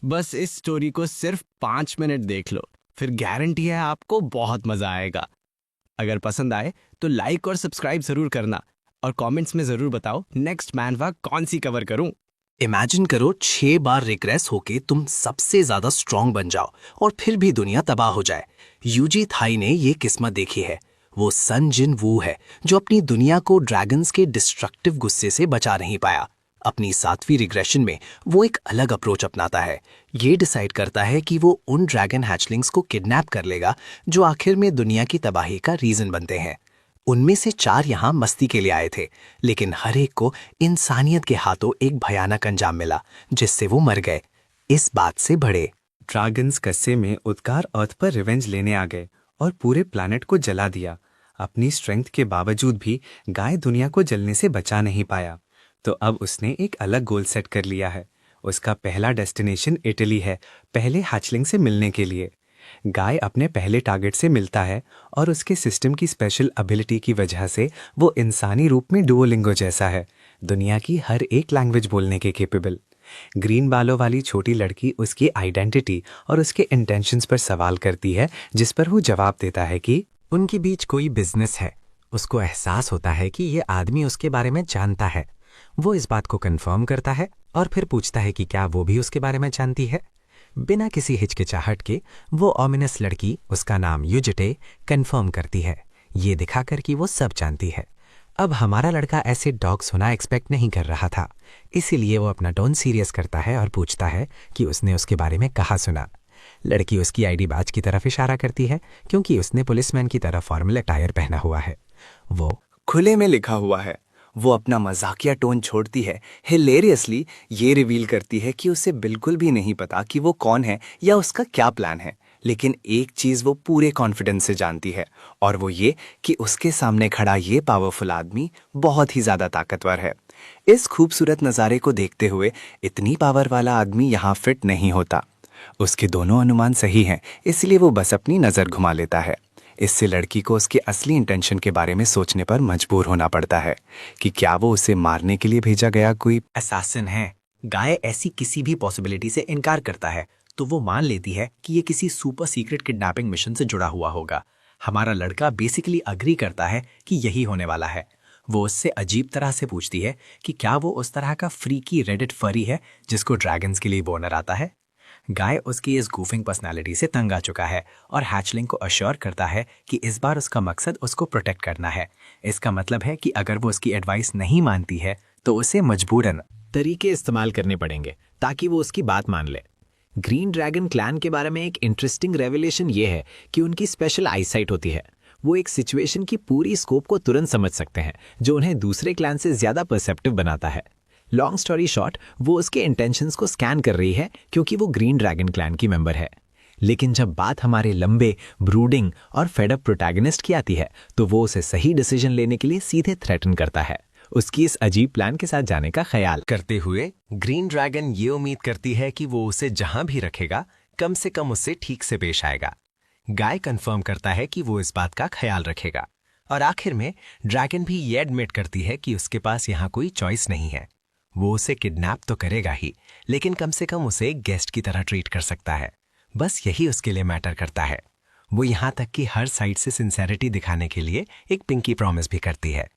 बस इस स्टोरी को सिर्फ 5 मिनट देख लो, फिर गारंटी है आपको बहुत मजा आएगा। अगर पसंद आए तो लाइक और सब्सक्राइब जरूर करना और कमेंट्स में जरूर बताओ नेक्स्ट मैनवा कौन सी कवर करूं। इमेजिन करो 6 बार रिग्रेस होके तुम सबसे ज्यादा स्ट्रांग बन जाओ और फिर भी दुनिया तबाह हो जाए। यूजी थाई ने ये किस्मत देखी है। वो सन जिन वू है जो अपनी दुनिया को ड्रैगन्स के डिस्ट्रक्टिव गुस्से से बचा नहीं पाया। अपनी 7वीं रिग्रेशन में वो एक अलग अप्रोच अपनाता है। ये डिसाइड करता है कि वो उन ड्रैगन हैचलिंग्स को किडनैप कर लेगा जो आखिर में दुनिया की तबाही का रीजन बनते हैं। उनमें से 4 यहाँ मस्ती के लिए आए थे, लेकिन हर एक को इंसानियत के हाथों एक भयानक अंजाम मिला जिससे वो मर गए। इस बात से बड़े ड्रैगन्स कस्से में उद्गार अर्थ पर रिवेंज लेने आ गए और पूरे प्लैनेट को जला दिया। अपनी स्ट्रेंथ के बावजूद भी गाय दुनिया को जलने से बचा नहीं पाया, तो अब उसने एक अलग गोल सेट कर लिया है। उसका पहला डेस्टिनेशन इटली है, पहले हैचलिंग से मिलने के लिए। गाय अपने पहले टारगेट से मिलता है और उसके सिस्टम की स्पेशल एबिलिटी की वजह से वो इंसानी रूप में डुओलिंगो जैसा है, दुनिया की हर एक लैंग्वेज बोलने के केपेबल। ग्रीन बालों वाली छोटी लड़की उसकी आइडेंटिटी और उसके इंटेंशंस पर सवाल करती है, जिस पर वो जवाब देता है कि उनके बीच कोई बिजनेस है। उसको एहसास होता है कि ये आदमी उसके बारे में जानता है। वो इस बात को कंफर्म करता है और फिर पूछता है कि क्या वो भी उसके बारे में जानती है। बिना किसी हिचकिचाहट के वो ऑमिनस लड़की, उसका नाम युजिटे, कंफर्म करती है, ये दिखाकर कि वो सब जानती है। अब हमारा लड़का ऐसे डॉग्स होना एक्सपेक्ट नहीं कर रहा था, इसीलिए वो अपना टोन सीरियस करता है और पूछता है कि उसने उसके बारे में कहाँ सुना। लड़की उसकी आईडी बैज की तरफ इशारा करती है क्योंकि उसने पुलिसमैन की तरह फॉर्मल अटायर पहना हुआ है। वो खुले में लिखा हुआ है। वो अपना मजाकिया टोन छोड़ती है, हिलेरियसली ये रिवील करती है कि उसे बिल्कुल भी नहीं पता कि वो कौन है या उसका क्या प्लान है, लेकिन एक चीज वो पूरे कॉन्फिडेंस से जानती है, और वो ये कि उसके सामने खड़ा ये पावरफुल आदमी बहुत ही ज्यादा ताकतवर है। इस खूबसूरत नज़ारे को देखते हुए इतनी पावर वाला आदमी यहाँ फिट नहीं होता। उसके दोनों अनुमान सही हैं, इसलिए वो बस अपनी नज़र घुमा लेता है। इससे लड़की को उसके असली इंटेंशन के बारे में सोचने पर मजबूर होना पड़ता है कि क्या वो उसे मारने के लिए भेजा गया कोई असैसिन है। गाय ऐसी किसी भी पॉसिबिलिटी से इनकार करता है, तो वो मान लेती है कि ये किसी सुपर सीक्रेट किडनैपिंग मिशन से जुड़ा हुआ होगा। हमारा लड़का बेसिकली अग्री करता है कि यही होने वाला है। वो उससे अजीब तरह से पूछती है कि क्या वो उस तरह का फ्रीकी रेडिट फरी है जिसको ड्रैगन्स के लिए बोनर आता है। गाय उसकी इस गूफिंग पर्सनालिटी से तंग आ चुका है और हैचलिंग को अश्योर करता है कि इस बार उसका मकसद उसको प्रोटेक्ट करना है। इसका मतलब है कि अगर वो उसकी एडवाइस नहीं मानती है तो उसे मजबूरन तरीके इस्तेमाल करने पड़ेंगे ताकि वो उसकी बात मान ले। ग्रीन ड्रैगन क्लैन के बारे में एक इंटरेस्टिंग रेवलेशन ये है कि उनकी स्पेशल आईसाइट होती है। वो एक सिचुएशन की पूरी स्कोप को तुरंत समझ सकते हैं, जो उन्हें दूसरे क्लैन से ज्यादा परसेप्टिव बनाता है। लॉन्ग स्टोरी शॉर्ट, वो उसके इंटेंशंस को स्कैन कर रही है क्योंकि वो ग्रीन ड्रैगन क्लैन की मेंबर है। लेकिन जब बात हमारे लंबे, ब्रूडिंग और फेडअप प्रोटैगनिस्ट की आती है तो वो उसे सही डिसीजन लेने के लिए सीधे थ्रेटन करता है, उसकी इस अजीब प्लान के साथ जाने का ख्याल करते हुए ग्रीन ड्रैगन ये उम्मीद करती है कि वो उसे जहां भी रखेगा कम से कम उससे ठीक से पेश आएगा। गाय कंफर्म करता है कि वो इस बात का ख्याल रखेगा, और आखिर में ड्रैगन भी ये एडमिट करती है कि उसके पास यहाँ कोई चॉइस नहीं है। वो उसे किडनैप तो करेगा ही, लेकिन कम से कम उसे एक गेस्ट की तरह ट्रीट कर सकता है। बस यही उसके लिए मैटर करता है। वो यहाँ तक कि हर साइड से सिंसेरिटी दिखाने के लिए एक पिंकी प्रॉमिस भी करती है।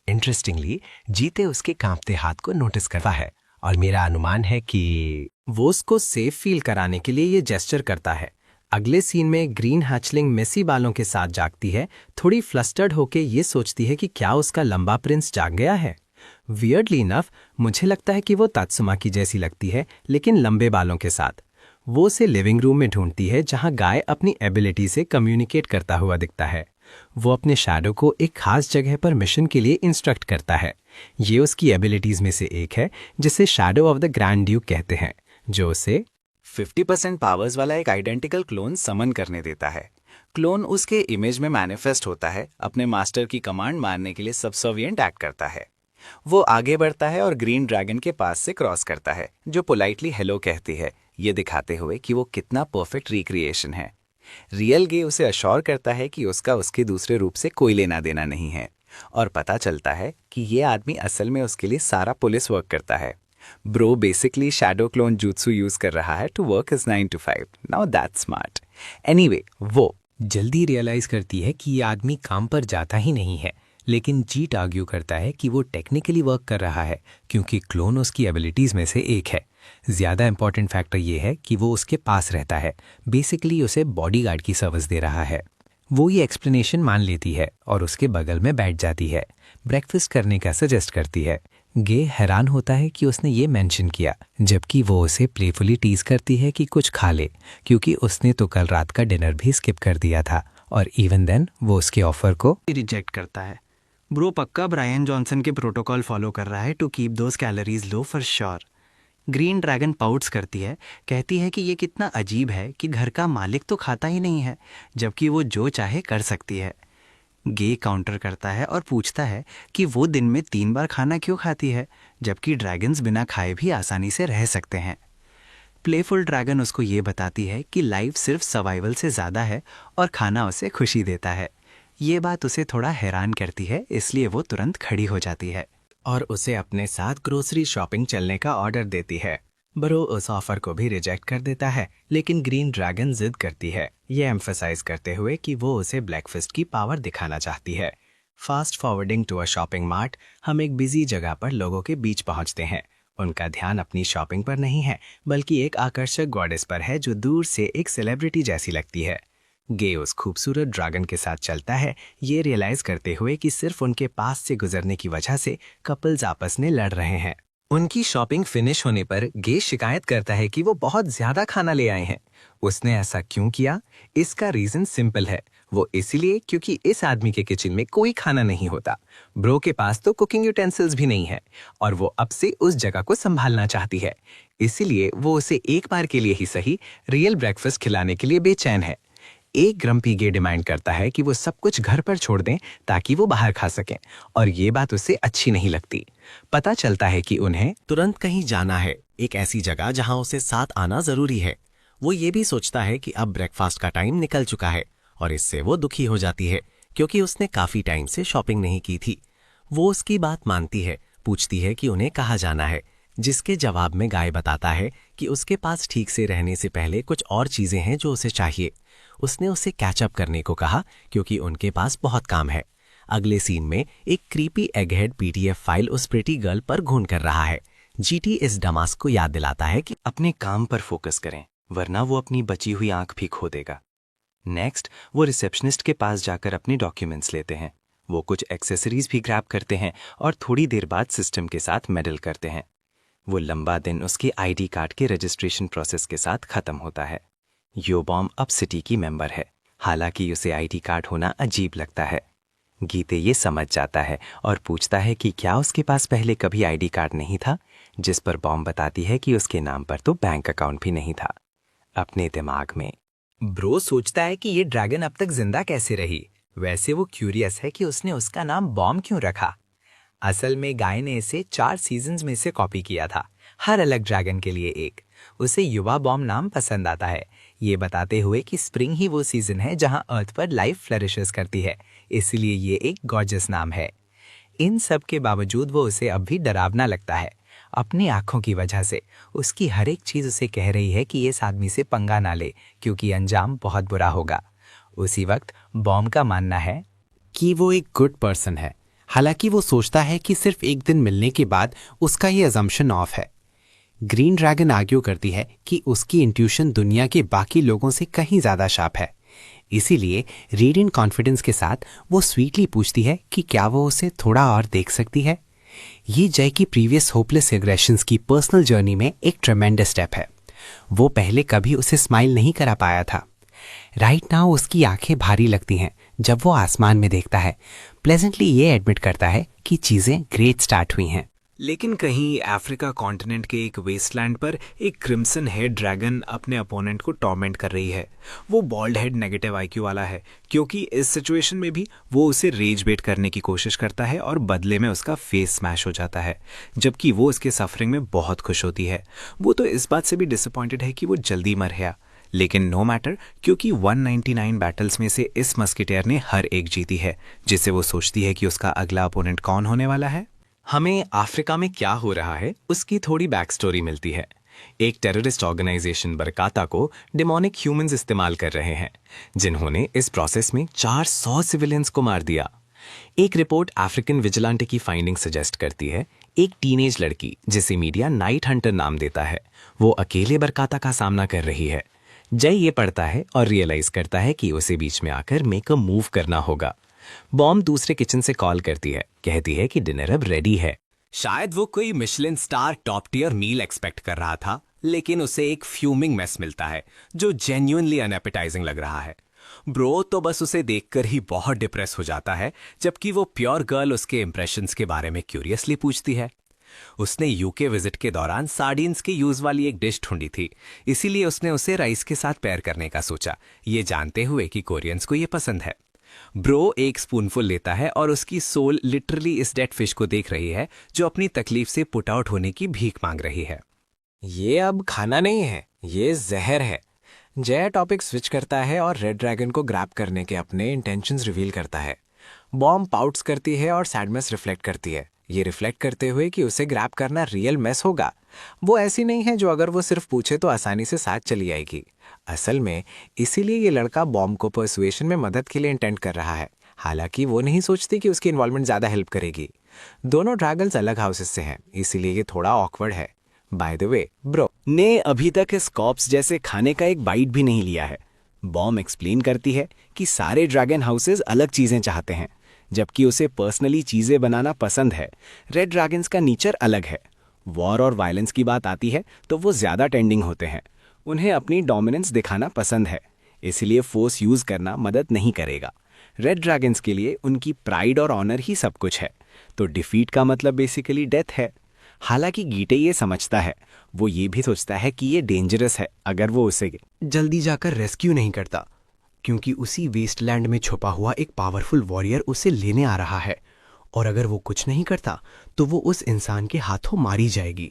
इंटरेस्टिंगली, जीते उसके कांपते हाथ को नोटिस करता है और मेरा अनुमान है कि वो उसको सेफ फील कराने के लिए ये जेस्चर करता है। अगले सीन में ग्रीन हैचलिंग मेसी बालों के साथ जागती है, थोड़ी फ्लस्टर्ड होके ये सोचती है कि क्या उसका लंबा प्रिंस जाग गया है। वियर्डली इनफ मुझे लगता है कि वो तात्सुमा की जैसी लगती है, लेकिन लंबे बालों के साथ। वो उसे लिविंग रूम में ढूंढती है जहां गाय अपनी एबिलिटी से कम्युनिकेट करता हुआ दिखता है। वो अपने शैडो को एक खास जगह पर मिशन के लिए इंस्ट्रक्ट करता है। ये उसकी एबिलिटीज में से एक है जिसे shadow of the grand Duke कहते हैं, जो उसे 50% पावर्स वाला एक आइडेंटिकल क्लोन समन करने देता है। क्लोन उसके इमेज में मैनिफेस्ट होता है, अपने मास्टर की कमांड मारने के लिए सबसर्विएंट एक्ट करता है। वो आगे बढ़ता है और ग्रीन ड्रैगन के पास से क्रॉस करता है, जो पोलाइटली हेलो कहती है, ये दिखाते हुए कि वो कितना परफेक्ट रिक्रिएशन है। रियल गे उसे अश्योर करता है कि उसका उसके दूसरे रूप से कोई लेना देना नहीं है, और पता चलता है कि ये आदमी असल में उसके लिए सारा पुलिस वर्क करता है। Bro basically shadow clone jutsu use कर रहा है to work is 9 to 5. Now that's smart. Anyway, वो जल्दी रियलाइज करती है कि ये आदमी काम पर जाता ही नहीं है, लेकिन जीट आर्ग्यू करता है कि वो टेक्निकली वर्क कर रहा है क्योंकि क्लोन उसकी एबिलिटीज में से एक है। ज्यादा इंपॉर्टेंट फैक्टर ये है कि वो उसके पास रहता है, बेसिकली उसे बॉडीगार्ड की सर्विस दे रहा है। वो ये एक्सप्लेनेशन मान लेती है और उसके बगल में बैठ जाती है। ब्रेकफास्ट करने का सजेस्ट करती है। गे हैरान होता है कि उसने ये मेंशन किया, जबकि वो उसे प्लेफुली टीज करती है कि कुछ खा ले, क्योंकि उसने तो कल रात का डिनर भी स्किप कर दिया था। और इवन देन वो उसके ऑफर को रिजेक्ट करता है। ब्रो पक्का ब्रायन जॉनसन के प्रोटोकॉल फॉलो कर रहा है to keep those calories low for sure. Green dragon pouts करती है, कहती है कि ये कितना अजीब है कि घर का मालिक तो खाता ही नहीं है, जबकि वो जो चाहे कर सकती है। गे काउंटर करता है और पूछता है कि वो दिन में 3 बार खाना क्यों खाती है, जबकि ड्रैगन्स बिना खाए भी आसानी से रह सकते हैं। प्लेफुल ड्रैगन उसको ये बताती है कि लाइफ सिर्फ सर्वाइवल से ज़्यादा है और खाना उसे खुशी देता है। ये बात उसे थोड़ा हैरान करती है, इसलिए वो तुरंत खड़ी हो जाती है और उसे अपने साथ ग्रोसरी शॉपिंग चलने का ऑर्डर देती है। ब्रो उस ऑफर को भी रिजेक्ट कर देता है, लेकिन ग्रीन ड्रैगन जिद करती है, ये एम्फसाइज करते हुए कि वो उसे ब्लैकफिस्ट की पावर दिखाना चाहती है। Fast forwarding to a shopping mart, हम एक बिजी जगह पर लोगों के बीच पहुंचते हैं। उनका ध्यान अपनी शॉपिंग पर नहीं है, बल्कि एक आकर्षक गॉडेस पर है जो दूर से एक सेलिब्रिटी जैसी लगती है। गे उस खूबसूरत ड्रैगन के साथ चलता है, ये रियलाइज करते हुए कि सिर्फ उनके पास से गुजरने की वजह से कपल्स आपस में लड़ रहे हैं। उनकी शॉपिंग फिनिश होने पर गे शिकायत करता है कि वो बहुत ज्यादा खाना ले आए हैं। उसने ऐसा क्यों किया? इसका रीजन सिंपल है, वो इसलिए क्योंकि इस आदमी के किचन में कोई खाना नहीं होता। ब्रो के पास तो कुकिंग यूटेंसिल्स भी नहीं है और वो अब से उस जगह को संभालना चाहती है, इसीलिए वो उसे एक बार के लिए ही सही रियल ब्रेकफास्ट खिलाने के लिए बेचैन है। एक ग्रम्पी गे डिमांड करता है कि वो सब कुछ घर पर छोड़ दें ताकि वो बाहर खा सकें, और ये बात उसे अच्छी नहीं लगती। पता चलता है कि उन्हें तुरंत कहीं जाना है, एक ऐसी जगह जहां उसे साथ आना जरूरी है। वो ये भी सोचता है कि अब ब्रेकफास्ट का टाइम निकल चुका है और इससे वो दुखी हो जाती है क्योंकि उसने काफी टाइम से शॉपिंग नहीं की थी। वो उसकी बात मानती है, पूछती है कि उन्हें कहाँ जाना है, जिसके जवाब में गाय बताता है कि उसके पास ठीक से रहने से पहले कुछ और चीजें हैं जो उसे चाहिए। उसने उसे कैचअप करने को कहा क्योंकि उनके पास बहुत काम है। अगले सीन में एक क्रीपी एगहेड पीडीएफ फाइल उस प्रिटी गर्ल पर घून कर रहा है। जीटी इस डमास को याद दिलाता है कि अपने काम पर फोकस करें, वरना वो अपनी बची हुई आंख भी खो देगा। नेक्स्ट वो रिसेप्शनिस्ट के पास जाकर अपने डॉक्यूमेंट्स लेते हैं। वो कुछ एक्सेसरीज भी ग्रैब करते हैं और थोड़ी देर बाद सिस्टम के साथ मेडल करते हैं। वो लंबा दिन उसके आईडी कार्ड के रजिस्ट्रेशन प्रोसेस के साथ खत्म होता है। योबॉम अब सिटी की मेंबर है, हालांकि उसे आईडी कार्ड होना अजीब लगता है। गीते ये समझ जाता है और पूछता है कि क्या उसके पास पहले कभी आईडी कार्ड नहीं था, जिस पर बॉम बताती है कि उसके नाम पर तो बैंक अकाउंट भी नहीं था। अपने दिमाग में ब्रो सोचता है कि ये ड्रैगन अब तक जिंदा कैसे रही। वैसे वो क्यूरियस है कि उसने उसका नाम बॉम क्यों रखा। असल में गाय ने इसे 4 सीजन्स में से कॉपी किया था, हर अलग ड्रैगन के लिए एक। उसे युवा बॉम नाम पसंद आता है, ये बताते हुए कि स्प्रिंग ही वो सीजन है जहां अर्थ पर लाइफ फ्लरिशेस करती है, इसलिए ये एक गॉर्जियस नाम है। इन सब के बावजूद वो उसे अब भी डरावना लगता है। अपनी आंखों की वजह से उसकी हर एक चीज उसे कह रही है कि इस आदमी से पंगा ना ले, क्योंकि अंजाम बहुत बुरा होगा। उसी वक्त बॉम का मानना है कि वो एक गुड पर्सन है, हालांकि वो सोचता है कि सिर्फ एक दिन मिलने के बाद उसका ये अजम्पशन ऑफ है। ग्रीन ड्रैगन आर्ग्यू करती है कि उसकी इंट्यूशन दुनिया के बाकी लोगों से कहीं ज्यादा शार्प है, इसीलिए रेडिएंट कॉन्फिडेंस के साथ वो स्वीटली पूछती है कि क्या वो उसे थोड़ा और देख सकती है। ये जय की प्रीवियस होपलेस एग्रेशंस की पर्सनल जर्नी में एक ट्रेमेंडस स्टेप है। वो पहले कभी उसे स्माइल नहीं करा पाया था। राइट नाउ उसकी आंखें भारी लगती हैं जब वो आसमान में देखता है। प्लेजेंटली ये एडमिट करता है कि चीजें ग्रेट स्टार्ट हुई हैं। लेकिन कहीं अफ्रीका कॉन्टिनेंट के एक वेस्टलैंड पर एक क्रिम्सन हेड ड्रैगन अपने अपोनेंट को टॉर्मेंट कर रही है। वो बॉल्ड हेड नेगेटिव आईक्यू वाला है, क्योंकि इस सिचुएशन में भी वो उसे रेज बेट करने की कोशिश करता है और बदले में उसका फेस स्मैश हो जाता है, जबकि वो इसके सफरिंग में बहुत खुश होती है। वो तो इस बात से भी डिसअपॉइंटेड है कि वो जल्दी मर गया, लेकिन नो मैटर, क्योंकि 199 बैटल्स में से इस मस्किटेयर ने हर एक जीती है, जिससे वो सोचती है कि उसका अगला अपोनेंट कौन होने वाला है। हमें अफ्रीका में क्या हो रहा है उसकी थोड़ी बैक स्टोरी मिलती है। एक टेररिस्ट ऑर्गेनाइजेशन बरकाता को डिमोनिक ह्यूमंस इस्तेमाल कर रहे हैं, जिन्होंने इस प्रोसेस में 400 सिविलियंस को मार दिया। एक रिपोर्ट अफ्रीकन विजिलेंटे की फाइंडिंग सजेस्ट करती है एक टीनेज लड़की, जिसे मीडिया नाइट हंटर नाम देता है, वो अकेले बरकाता का सामना कर रही है। जय ये पढ़ता है और रियलाइज करता है कि उसे बीच में आकर मेक अ मूव करना होगा। बॉम्ब दूसरे किचन से कॉल करती है, कहती है कि डिनर अब रेडी है। शायद वो कोई मिशेलिन स्टार टॉप टियर मील एक्सपेक्ट कर रहा था, लेकिन उसे एक फ्यूमिंग मेस मिलता है जो जेन्युइनली अनएपेटाइजिंग लग रहा है। ब्रो तो बस उसे देखकर ही बहुत डिप्रेस हो जाता है, जबकि वो प्योर गर्ल उसके इंप्रेशंस के बारे में क्यूरियसली पूछती है। उसने यूके विजिट के दौरान सार्डिन्स के यूज वाली एक डिश ढूंढी थी, इसीलिए उसने उसे राइस के साथ पेयर करने का सोचा, ये जानते हुए कि कोरियंस को ये पसंद है। ब्रो एक स्पूनफुल लेता है और उसकी सोल लिटरली इस डेड फिश को देख रही है जो अपनी तकलीफ से पुट आउट होने की भीख मांग रही है। ये अब खाना नहीं है, ये जहर है। जय टॉपिक स्विच करता है और रेड ड्रैगन को ग्रैब करने के अपने इंटेंशंस रिवील करता है। बॉम्ब पाउट्स करती है और सैडनेस रिफ्लेक्ट करती है, ये रिफ्लेक्ट करते हुए कि उसे ग्रैब करना रियल मेस होगा। वो ऐसी नहीं है जो अगर वो सिर्फ पूछे तो आसानी से साथ चली आएगी। असल में इसीलिए ये लड़का बॉम्ब को परसुएशन में मदद के लिए इंटेंट कर रहा है, हालांकि वो नहीं सोचती कि उसकी इन्वॉल्वमेंट ज़्यादा हेल्प करेगी। दोनों ड्रैगन्स अलग हाउसेस से हैं, इसीलिए ये थोड़ा ऑकवर्ड है। बाय द वे, ब्रो ने अभी तक इस कॉप्स जैसे खाने का एक बाइट भी नहीं लिया है। बॉम्ब एक्सप्लेन करती है कि सारे ड्रैगन हाउसेस अलग चीजें चाहते हैं, जबकि उसे पर्सनली चीजें बनाना पसंद है। रेड ड्रैगन्स का नेचर अलग है। वॉर और वायलेंस की बात आती है तो वो ज्यादा टेंडिंग होते हैं, उन्हें अपनी डोमिनेंस दिखाना पसंद है, इसलिए फोर्स यूज करना मदद नहीं करेगा। रेड ड्रैगन्स के लिए उनकी प्राइड और ऑनर ही सब कुछ है, तो डिफीट का मतलब बेसिकली डेथ है। हालांकि गीटे ये समझता है, वो ये भी सोचता है कि ये डेंजरस है अगर वो उसे जल्दी जाकर रेस्क्यू नहीं करता, क्योंकि उसी वेस्टलैंड में छुपा हुआ एक पावरफुल वॉरियर उसे लेने आ रहा है, और अगर वो कुछ नहीं करता तो वो उस इंसान के हाथों मारी जाएगी।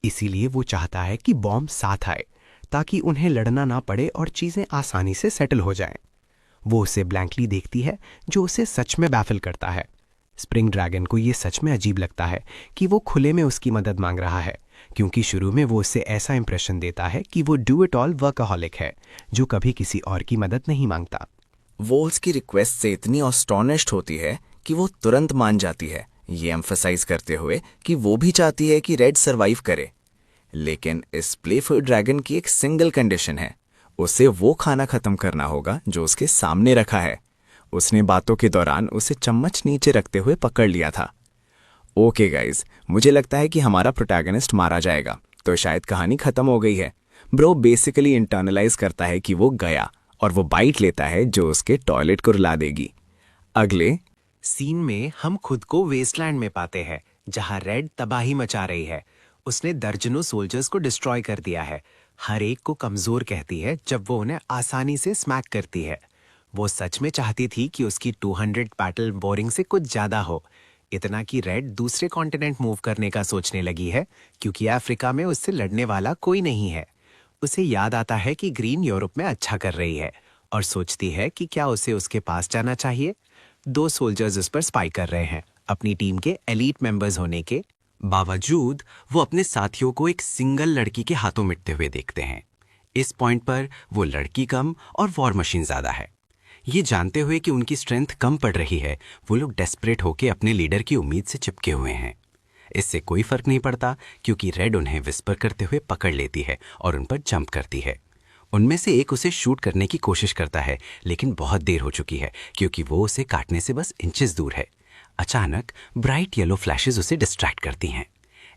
इसीलिए वो चाहता है कि बॉम्ब साथ आए, ताकि उन्हें लड़ना ना पड़े और चीजें आसानी से सेटल हो जाएं। वो उसे ब्लैंकली देखती है, जो उसे सच में बैफल करता है। स्प्रिंग ड्रैगन को ये सच में अजीब लगता है कि वो खुले में उसकी मदद मांग रहा है, क्योंकि शुरू में वो उससे ऐसा इंप्रेशन देता है कि वो डू इट ऑल वर्कaholic है, जो कभी किसी और की मदद नहीं मांगता। वो उसकी रिक्वेस्ट से इतनी ऑस्टोनिश्ड होती है कि वो तुरंत मान जाती है, ये एम्फसाइज करते हुए कि वो भी चाहती है कि रेड सरवाइव करे। लेकिन इस प्लेफुल ड्रैगन की एक सिंगल कंडीशन है, उसे वो खाना खत्म करना होगा जो उसके सामने रखा है। उसने बातों के दौरान उसे चम्मच नीचे रखते हुए पकड़ लिया था। ओके गाइज, मुझे लगता है कि हमारा प्रोटैगनिस्ट मारा जाएगा, तो शायद कहानी खत्म हो गई है। ब्रो बेसिकली इंटरनलाइज करता है कि वो गया, और वो बाइट लेता है जो उसके टॉयलेट को रुला देगी। अगले सीन में हम खुद को वेस्टलैंड में पाते हैं, जहां रेड तबाही मचा रही है। उसने दर्जनों सोल्जर्स को डिस्ट्रॉय कर दिया है। हर एक को कमजोर कहती है जब वो उन्हें आसानी से स्मैक करती है। वो सच में चाहती थी कि उसकी 200 बैटल बोरिंग से कुछ ज्यादा हो, इतना कि रेड दूसरे कॉन्टिनेंट मूव करने का सोचने लगी है, क्योंकि अफ्रीका में उससे लड़ने वाला कोई नहीं है। उसे याद आता है कि ग्रीन यूरोप में अच्छा कर रही है, और सोचती है कि क्या उसे उसके पास जाना चाहिए। 2 सोल्जर्स उस पर स्पाई कर रहे हैं, अपनी टीम के एलीट मेंबर्स होने के बावजूद वो अपने साथियों को एक सिंगल लड़की के हाथों मिटते हुए देखते हैं। इस पॉइंट पर वो लड़की कम और वॉर मशीन ज्यादा है। ये जानते हुए कि उनकी स्ट्रेंथ कम पड़ रही है, वो लोग डेस्परेट होकर अपने लीडर की उम्मीद से चिपके हुए हैं। इससे कोई फर्क नहीं पड़ता, क्योंकि रेड उन्हें विस्पर करते हुए पकड़ लेती है और उन पर जंप करती है। उनमें से एक उसे शूट करने की कोशिश करता है, लेकिन बहुत देर हो चुकी है, क्योंकि वो उसे काटने से बस इंचेस दूर है। अचानक ब्राइट येलो फ्लैशेस उसे डिस्ट्रैक्ट करती हैं।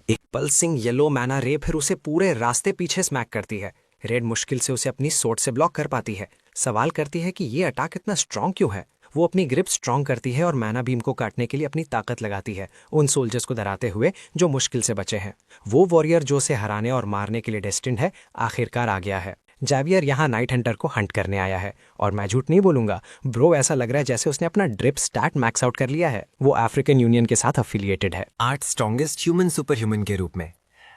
एक पल्सिंग येलो मैना रे फिर उसे पूरे रास्ते पीछे स्मैक करती है। रेड मुश्किल से उसे अपनी सोर्ड से ब्लॉक कर पाती है। सवाल करती है कि ये अटैक इतना स्ट्रांग क्यों है। वो अपनी ग्रिप स्ट्रांग करती है और मैना बीम को काटने के लिए अपनी ताकत लगाती है, उन सोल्जर्स को डराते हुए जो मुश्किल से बचे हैं। वो वॉरियर जो उसे हराने और मारने के लिए डेस्टिन्ड है, आखिरकार आ गया है। जैवियर यहाँ नाइट हंटर को हंट करने आया है, और मैं झूठ नहीं बोलूंगा ब्रो, ऐसा लग रहा है जैसे उसने अपना ड्रिप स्टैट मैक्स आउट कर लिया है। वो अफ्रीकन यूनियन के साथ अफिलिएटेड है। 8 स्ट्रॉन्गेस्ट ह्यूमन सुपर ह्यूमन के रूप में।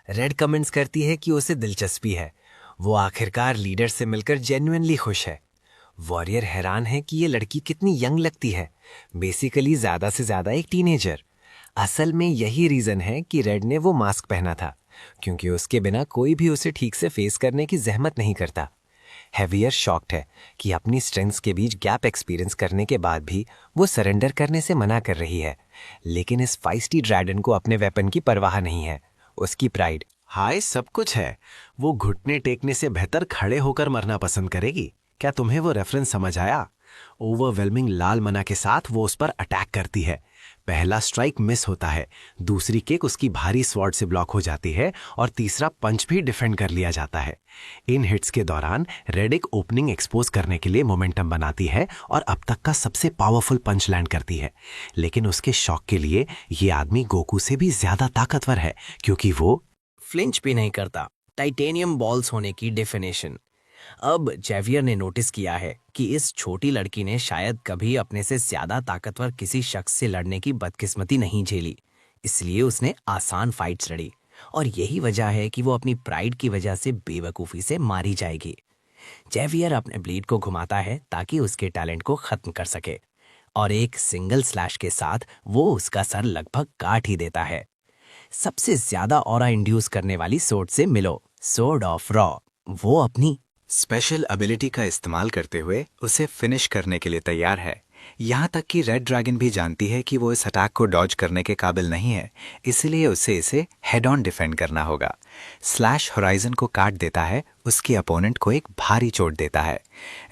रेड कमेंट्स करती है कि उसे दिलचस्पी है, वो आखिरकार लीडर से मिलकर जेन्युइनली खुश है। वॉरियर हैरान है कि ये लड़की कितनी यंग लगती है, बेसिकली ज्यादा से ज्यादा एक टीनेजर। असल में यही रीजन है कि रेड ने वो मास्क पहना था, क्योंकि उसके बिना कोई भी उसे ठीक से फेस करने की जहमत नहीं करता। हैवियर शॉक्ड है कि अपनी स्ट्रेंथ्स के बीच गैप एक्सपीरियंस करने के बाद भी वो सरेंडर करने से मना कर रही है। लेकिन इस फाइस्टी ड्रैगन को अपने वेपन की परवाह नहीं है, उसकी प्राइड। हाय, सब कुछ है। वो घुटने टेकने से बेहतर खड़े होकर मरना पसंद करेगी। क्या तुम्हें वो रेफरेंस समझ आया? ओवरवेलमिंग लाल मना के साथ वो उस पर अटैक करती है। पहला स्ट्राइक मिस होता है, दूसरी किक उसकी भारी स्वॉर्ड से ब्लॉक हो जाती है और तीसरा पंच भी डिफेंड कर लिया जाता है। इन हिट्स के दौरान रेड एक ओपनिंग एक्सपोज करने के लिए मोमेंटम बनाती है और अब तक का सबसे पावरफुल पंच लैंड करती है। लेकिन उसके शॉक के लिए ये आदमी गोकू से भी ज्यादा ताकतवर है, क्योंकि वो फ्लिंच भी नहीं करता। टाइटेनियम बॉल्स होने की डेफिनेशन। अब जेवियर ने नोटिस किया है कि इस छोटी लड़की ने शायद कभी अपने से ज्यादा ताकतवर किसी शख्स से लड़ने की बदकिस्मती नहीं झेली, इसलिए उसने आसान फाइट्स लड़ी और यही वजह है कि वो अपनी प्राइड की वजह से बेवकूफ़ी से मारी जाएगी। जेवियर अपने ब्लेड को घुमाता है ताकि उसके टैलेंट को खत्म कर सके और एक सिंगल स्लैश के साथ वो उसका सर लगभग काट ही देता है। सबसे ज्यादा ऑरा इंड्यूस करने वाली सोर्ड से मिलो, सोर्ड ऑफ रॉ। वो अपनी स्पेशल एबिलिटी का इस्तेमाल करते हुए उसे फिनिश करने के लिए तैयार है। यहाँ तक कि रेड ड्रैगन भी जानती है कि वो इस अटैक को डॉज करने के काबिल नहीं है, इसलिए उसे इसे हेड ऑन डिफेंड करना होगा। स्लैश होराइजन को काट देता है, उसके अपोनेंट को एक भारी चोट देता है।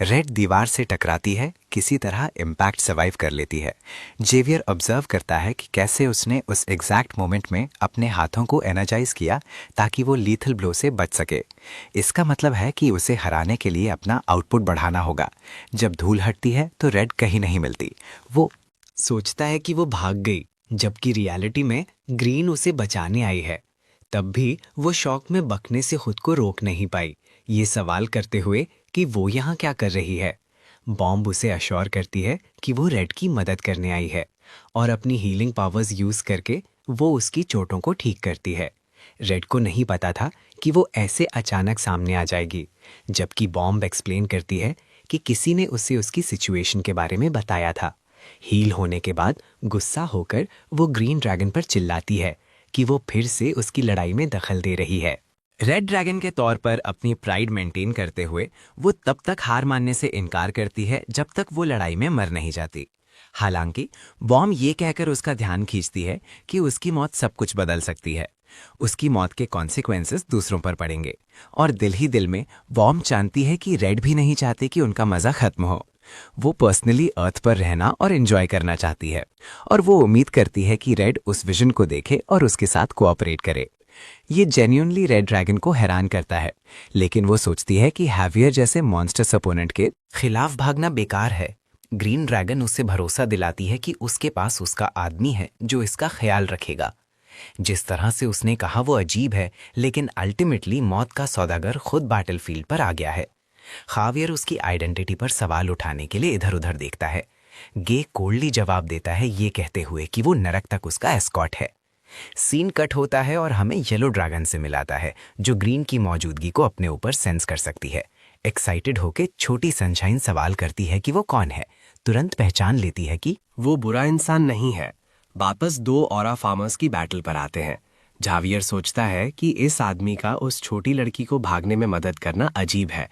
रेड दीवार से टकराती है, किसी तरह इम्पैक्ट सर्वाइव कर लेती है। जेवियर ऑब्जर्व करता है कि कैसे उसने उस एग्जैक्ट मोमेंट में अपने हाथों को एनर्जाइज किया ताकि वो लीथल ब्लो से बच सके। इसका मतलब है कि उसे हराने के लिए अपना आउटपुट बढ़ाना होगा। जब धूल हटती है तो रेड कहीं नहीं मिलती। वो सोचता है कि वो भाग गई, जबकि रियलिटी में ग्रीन उसे बचाने आई है। तब भी वो शौक में बकने से खुद को रोक नहीं पाई, ये सवाल करते हुए कि वो यहाँ क्या कर रही है। बॉम्ब उसे अश्योर करती है कि वो रेड की मदद करने आई है और अपनी हीलिंग पावर्स यूज करके वो उसकी चोटों को ठीक करती है। रेड को नहीं पता था कि वो ऐसे अचानक सामने आ जाएगी, जबकि बॉम्ब एक्सप्लेन करती है कि किसी ने उसे उसकी सिचुएशन के बारे में बताया था। हील होने के बाद गुस्सा होकर वो ग्रीन ड्रैगन पर चिल्लाती है कि वो फिर से उसकी लड़ाई में दखल दे रही है। रेड ड्रैगन के तौर पर अपनी प्राइड मेंटेन करते हुए वो तब तक हार मानने से इनकार करती है जब तक वो लड़ाई में मर नहीं जाती। हालांकि बॉम्ब ये कहकर उसका ध्यान खींचती है कि उसकी मौत सब कुछ बदल सकती है। उसकी मौत के कॉन्सिक्वेंसेस दूसरों पर पड़ेंगे और दिल ही दिल में बॉम्ब जानती है कि रेड भी नहीं चाहती कि उनका मजा खत्म हो। वो पर्सनली अर्थ पर रहना और एंजॉय करना चाहती है और वो उम्मीद करती है कि रेड उस विजन को देखे और उसके साथ कोऑपरेट करे। ये जेन्युइनली रेड ड्रैगन को हैरान करता है, लेकिन वो सोचती है कि हैवियर जैसे मॉन्स्टर्स अपोनेंट के खिलाफ भागना बेकार है। ग्रीन ड्रैगन उससे भरोसा दिलाती है कि उसके पास उसका आदमी है जो इसका ख्याल रखेगा। जिस तरह से उसने कहा वो अजीब है, लेकिन अल्टीमेटली मौत का सौदागर खुद बैटलफील्ड पर आ गया है। खावियर उसकी आइडेंटिटी पर सवाल उठाने के लिए इधर उधर देखता है। गे कोल्डली जवाब देता है, ये कहते हुए कि वो नरक तक उसका एस्कॉट है। सीन कट होता है और हमें येलो ड्रैगन से मिलाता है, जो ग्रीन की मौजूदगी को अपने ऊपर सेंस कर सकती है। एक्साइटेड होके छोटी सनशाइन सवाल करती है कि वो कौन है। तुरंत पहचान लेती है कि वो बुरा इंसान नहीं है। वापस दो ऑरा फार्मर्स की बैटल पर आते हैं। जावियर सोचता है कि इस आदमी का उस छोटी लड़की को भागने में मदद करना अजीब है।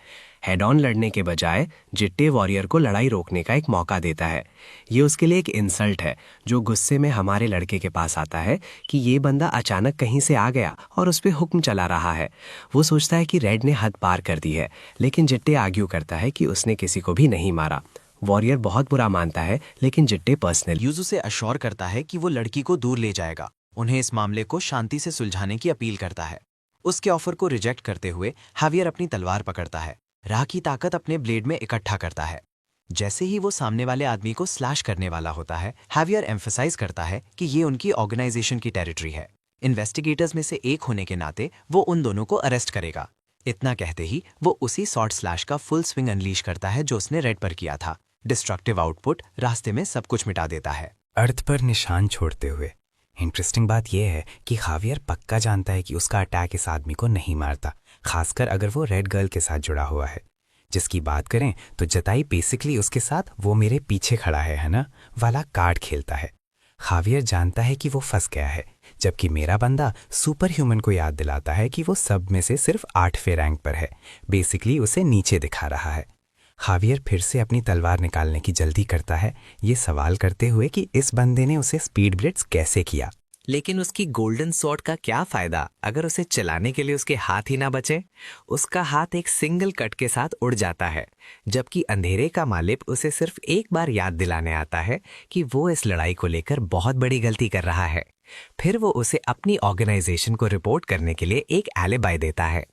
हेड ऑन लड़ने के बजाय जिट्टे वॉरियर को लड़ाई रोकने का एक मौका देता है। ये उसके लिए एक इंसल्ट है, जो गुस्से में हमारे लड़के के पास आता है कि ये बंदा अचानक कहीं से आ गया और उस पर हुक्म चला रहा है। वो सोचता है कि रेड ने हद पार कर दी है, लेकिन जिट्टे आर्ग्यू करता है कि उसने किसी को भी नहीं मारा। वॉरियर बहुत बुरा मानता है, लेकिन जिट्टे पर्सनल यूजू से अश्योर करता है कि वो लड़की को दूर ले जाएगा। उन्हें इस मामले को शांति से सुलझाने की अपील करता है। उसके ऑफर को रिजेक्ट करते हुए हैवियर अपनी तलवार पकड़ता है, राह की ताकत अपने ब्लेड में इकट्ठा करता है। जैसे ही वो सामने वाले आदमी को स्लैश करने वाला होता है, हैवियर एम्फसाइज करता है कि ये उनकी ऑर्गेनाइजेशन की टेरिटरी है। इन्वेस्टिगेटर्स में से एक होने के नाते वो उन दोनों को अरेस्ट करेगा। इतना कहते ही वो उसी शॉर्ट स्लैश का फुल स्विंग अनलीश करता है जो उसने रेड पर किया था। डिस्ट्रक्टिव आउटपुट रास्ते में सब कुछ मिटा देता है। अर्थ पर निशान छोड़ते हुए इंटरेस्टिंग बात यह है कि खावियर पक्का जानता है कि उसका अटैक इस आदमी को नहीं मारता, खासकर अगर वो रेड गर्ल के साथ जुड़ा हुआ है। जिसकी बात करें तो जताई बेसिकली उसके साथ वो मेरे पीछे खड़ा है ना वाला कार्ड खेलता है। खावियर जानता है कि वो फंस गया है, जबकि मेरा बंदा सुपर ह्यूमन को याद दिलाता है कि वो सब में से सिर्फ 8वें रैंक पर है, बेसिकली उसे नीचे दिखा रहा है। खावियर फिर से अपनी तलवार निकालने की जल्दी करता है, ये सवाल करते हुए कि इस बंदे ने उसे स्पीड ब्लिट्स कैसे किया। लेकिन उसकी गोल्डन स्वॉर्ड का क्या फायदा अगर उसे चलाने के लिए उसके हाथ ही ना बचे। उसका हाथ एक सिंगल कट के साथ उड़ जाता है, जबकि अंधेरे का मालिक उसे सिर्फ एक बार याद दिलाने आता है कि वो इस लड़ाई को लेकर बहुत बड़ी गलती कर रहा है। फिर वो उसे अपनी ऑर्गेनाइजेशन को रिपोर्ट करने के लिए एक एलिबाई देता है।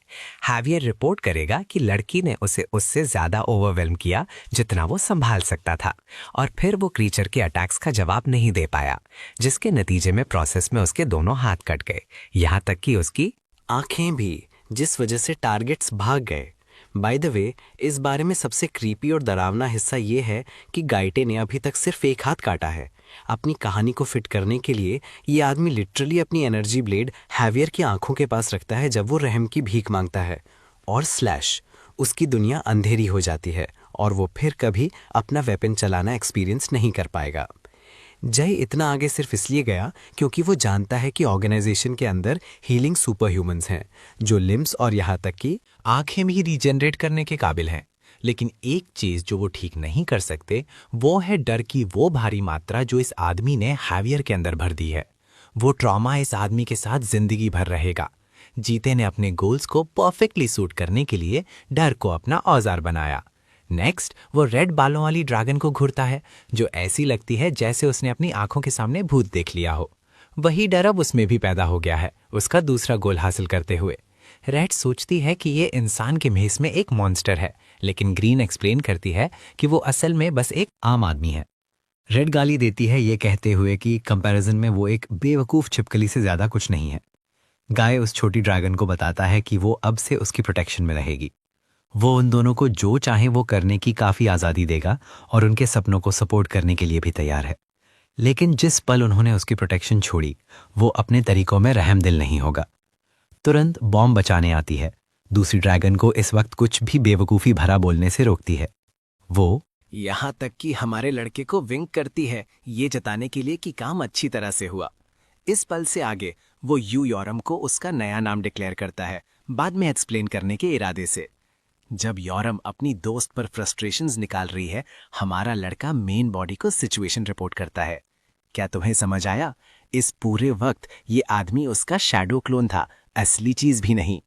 हैवियर रिपोर्ट करेगा कि लड़की ने उसे उससे ज्यादा ओवरवेल्म किया जितना वो संभाल सकता था, और फिर वो क्रीचर के अटैक्स का जवाब नहीं दे पाया, जिसके नतीजे में प्रोसेस में उसके दोनों हाथ कट गए, यहाँ तक कि उसकी आंखें भी, जिस वजह से टारगेट्स भाग गए। बाय द वे, इस बारे में सबसे क्रीपी और डरावना हिस्सा ये है कि गाइटे ने अभी तक सिर्फ एक हाथ काटा है। अपनी कहानी को फिट करने के लिए ये आदमी लिटरली अपनी एनर्जी ब्लेड हैवियर की आंखों के पास रखता है जब वो रहम की भीख मांगता है, और स्लैश उसकी दुनिया अंधेरी हो जाती है और वो फिर कभी अपना वेपन चलाना एक्सपीरियंस नहीं कर पाएगा। जय इतना आगे सिर्फ इसलिए गया क्योंकि वो जानता है कि ऑर्गेनाइजेशन के अंदर हीलिंग सुपर ह्यूमंस हैं, जो लिम्स और यहाँ तक कि आंखें भी रीजनरेट करने के काबिल हैं। लेकिन एक चीज जो वो ठीक नहीं कर सकते वो है डर की वो भारी मात्रा जो इस आदमी ने हैवियर के अंदर भर दी है। वो ट्रॉमा इस आदमी के साथ जिंदगी भर रहेगा। जीते ने अपने गोल्स को परफेक्टली सूट करने के लिए डर को अपना औजार बनाया। नेक्स्ट वो रेड बालों वाली ड्रैगन को घूरता है, जो ऐसी लगती है जैसे उसने अपनी आंखों के सामने भूत देख लिया हो। वही डर अब उसमें भी पैदा हो गया है, उसका दूसरा गोल हासिल करते हुए। रेड सोचती है कि ये इंसान के भेस में एक मॉन्स्टर है, लेकिन ग्रीन एक्सप्लेन करती है कि वो असल में बस एक आम आदमी है। रेड गाली देती है ये कहते हुए कि कंपैरिजन में वो एक बेवकूफ छिपकली से ज्यादा कुछ नहीं है। गाय उस छोटी ड्रैगन को बताता है कि वो अब से उसकी प्रोटेक्शन में रहेगी। वो उन दोनों को जो चाहे वो करने की काफी आजादी देगा और उनके सपनों को सपोर्ट करने के लिए भी तैयार है। लेकिन जिस पल उन्होंने उसकी प्रोटेक्शन छोड़ी, वो अपने तरीकों में रहमदिल नहीं होगा। तुरंत बॉम्ब बचाने आती है, दूसरी ड्रैगन को इस वक्त कुछ भी बेवकूफ़ी भरा बोलने से रोकती है। वो यहाँ तक कि हमारे लड़के को विंक करती है, ये जताने के लिए कि काम अच्छी तरह से हुआ। इस पल से आगे वो यॉरम को उसका नया नाम डिक्लेयर करता है, बाद में एक्सप्लेन करने के इरादे से। जब यॉरम अपनी दोस्त पर फ्रस्ट्रेशंस निकाल रही है, हमारा लड़का मेन बॉडी को सिचुएशन रिपोर्ट करता है। क्या तुम्हें समझ आया? इस पूरे वक्त ये आदमी उसका शैडो क्लोन था, असली चीज भी नहीं।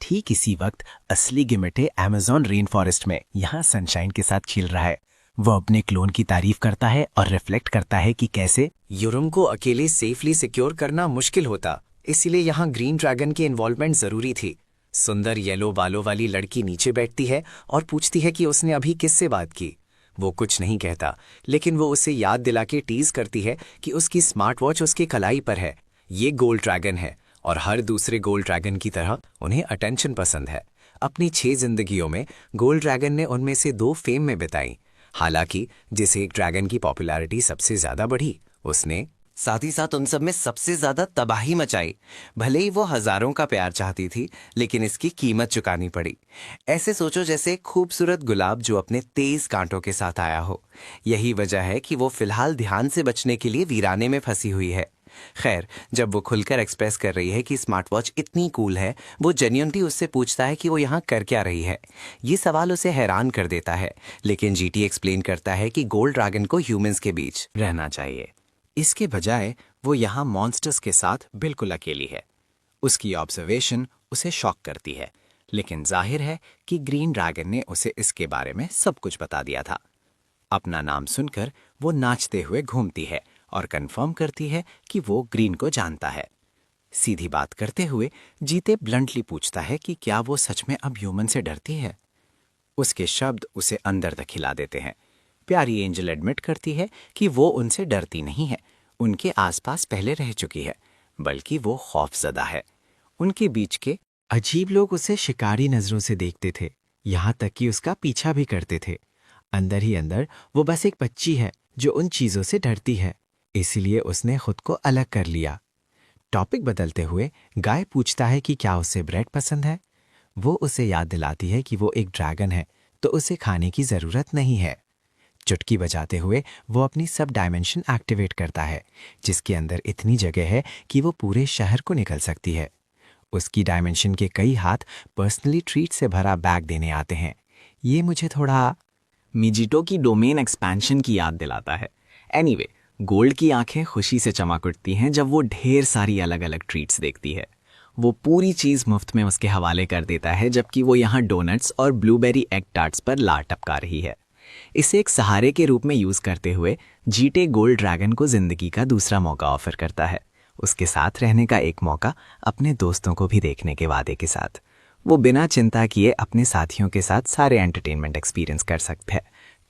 ठीक इसी वक्त असली गिमेटे अमेज़न रेन फॉरेस्ट में यहाँ सनशाइन के साथ खेल रहा है। वो अपने क्लोन की तारीफ करता है और रिफ्लेक्ट करता है कि कैसे यूरम को अकेले सेफली सिक्योर करना मुश्किल होता, इसीलिए यहाँ ग्रीन ड्रैगन की इन्वॉल्वमेंट जरूरी थी। सुंदर येलो बालों वाली लड़की नीचे बैठती है और पूछती है कि उसने अभी किससे बात की। वो कुछ नहीं कहता, लेकिन वो उसे याद दिला के टीज करती है कि उसकी स्मार्ट वॉच उसके कलाई पर है। ये गोल्ड ड्रैगन है और हर दूसरे गोल्ड ड्रैगन की तरह उन्हें अटेंशन पसंद है। अपनी 6 जिंदगियों में गोल्ड ड्रैगन ने उनमें से 2 फेम में बिताई। हालांकि जिस एक ड्रैगन की पॉपुलैरिटी सबसे ज्यादा बढ़ी, उसने साथ ही साथ उन सब में सबसे ज्यादा तबाही मचाई। भले ही वो हजारों का प्यार चाहती थी, लेकिन इसकी कीमत चुकानी पड़ी। ऐसे सोचो जैसे खूबसूरत गुलाब जो अपने तेज कांटों के साथ आया हो। यही वजह है कि वो फिलहाल ध्यान से बचने के लिए वीराने में फंसी हुई है। खैर, जब वो खुलकर एक्सप्रेस कर रही है कि स्मार्ट वॉच इतनी कूल है, वो जेन्युइनली उससे पूछता है कि वो यहाँ कर क्या रही है। ये सवाल उसे हैरान कर देता है, लेकिन जीटी एक्सप्लेन करता है कि गोल्ड ड्रैगन को ह्यूमंस के बीच रहना चाहिए। इसके बजाय वो यहाँ मॉन्स्टर्स के साथ बिल्कुल अकेली है। उसकी ऑब्जर्वेशन उसे शॉक करती है, लेकिन जाहिर है कि ग्रीन ड्रैगन ने उसे इसके बारे में सब कुछ बता दिया था। अपना नाम सुनकर वो नाचते हुए घूमती है और कंफर्म करती है कि वो ग्रीन को जानता है। सीधी बात करते हुए जीते ब्लंटली पूछता है कि क्या वो सच में अब ह्यूमन से डरती है। उसके शब्द उसे अंदर तक हिला देते हैं। प्यारी एंजल एडमिट करती है कि वो उनसे डरती नहीं है, उनके आसपास पहले रह चुकी है, बल्कि वो खौफजदा है। उनके बीच के अजीब लोग उसे शिकारी नजरों से देखते थे, यहाँ तक कि उसका पीछा भी करते थे। अंदर ही अंदर वो बस एक बच्ची है जो उन चीजों से डरती है, इसीलिए उसने खुद को अलग कर लिया। टॉपिक बदलते हुए गाय पूछता है कि क्या उसे ब्रेड पसंद है। वो उसे याद दिलाती है कि वो एक ड्रैगन है, तो उसे खाने की जरूरत नहीं है। चुटकी बजाते हुए वो अपनी सब डायमेंशन एक्टिवेट करता है, जिसके अंदर इतनी जगह है कि वो पूरे शहर को निकल सकती है। उसकी डायमेंशन के कई हाथ पर्सनली ट्रीट से भरा बैग देने आते हैं। ये मुझे थोड़ा मिजिटो की डोमेन एक्सपेंशन की याद दिलाता है। एनीवे, गोल्ड की आंखें खुशी से चमक उठती हैं जब वो ढेर सारी अलग अलग ट्रीट्स देखती है। वो पूरी चीज़ मुफ्त में उसके हवाले कर देता है, जबकि वो यहाँ डोनट्स और ब्लूबेरी एग टार्ट्स पर लार टपका रही है। इसे एक सहारे के रूप में यूज़ करते हुए जीटे गोल्ड ड्रैगन को ज़िंदगी का दूसरा मौका ऑफर करता है, उसके साथ रहने का एक मौका, अपने दोस्तों को भी देखने के वादे के साथ। वो बिना चिंता किए अपने साथियों के साथ सारे एंटरटेनमेंट एक्सपीरियंस कर सकते हैं।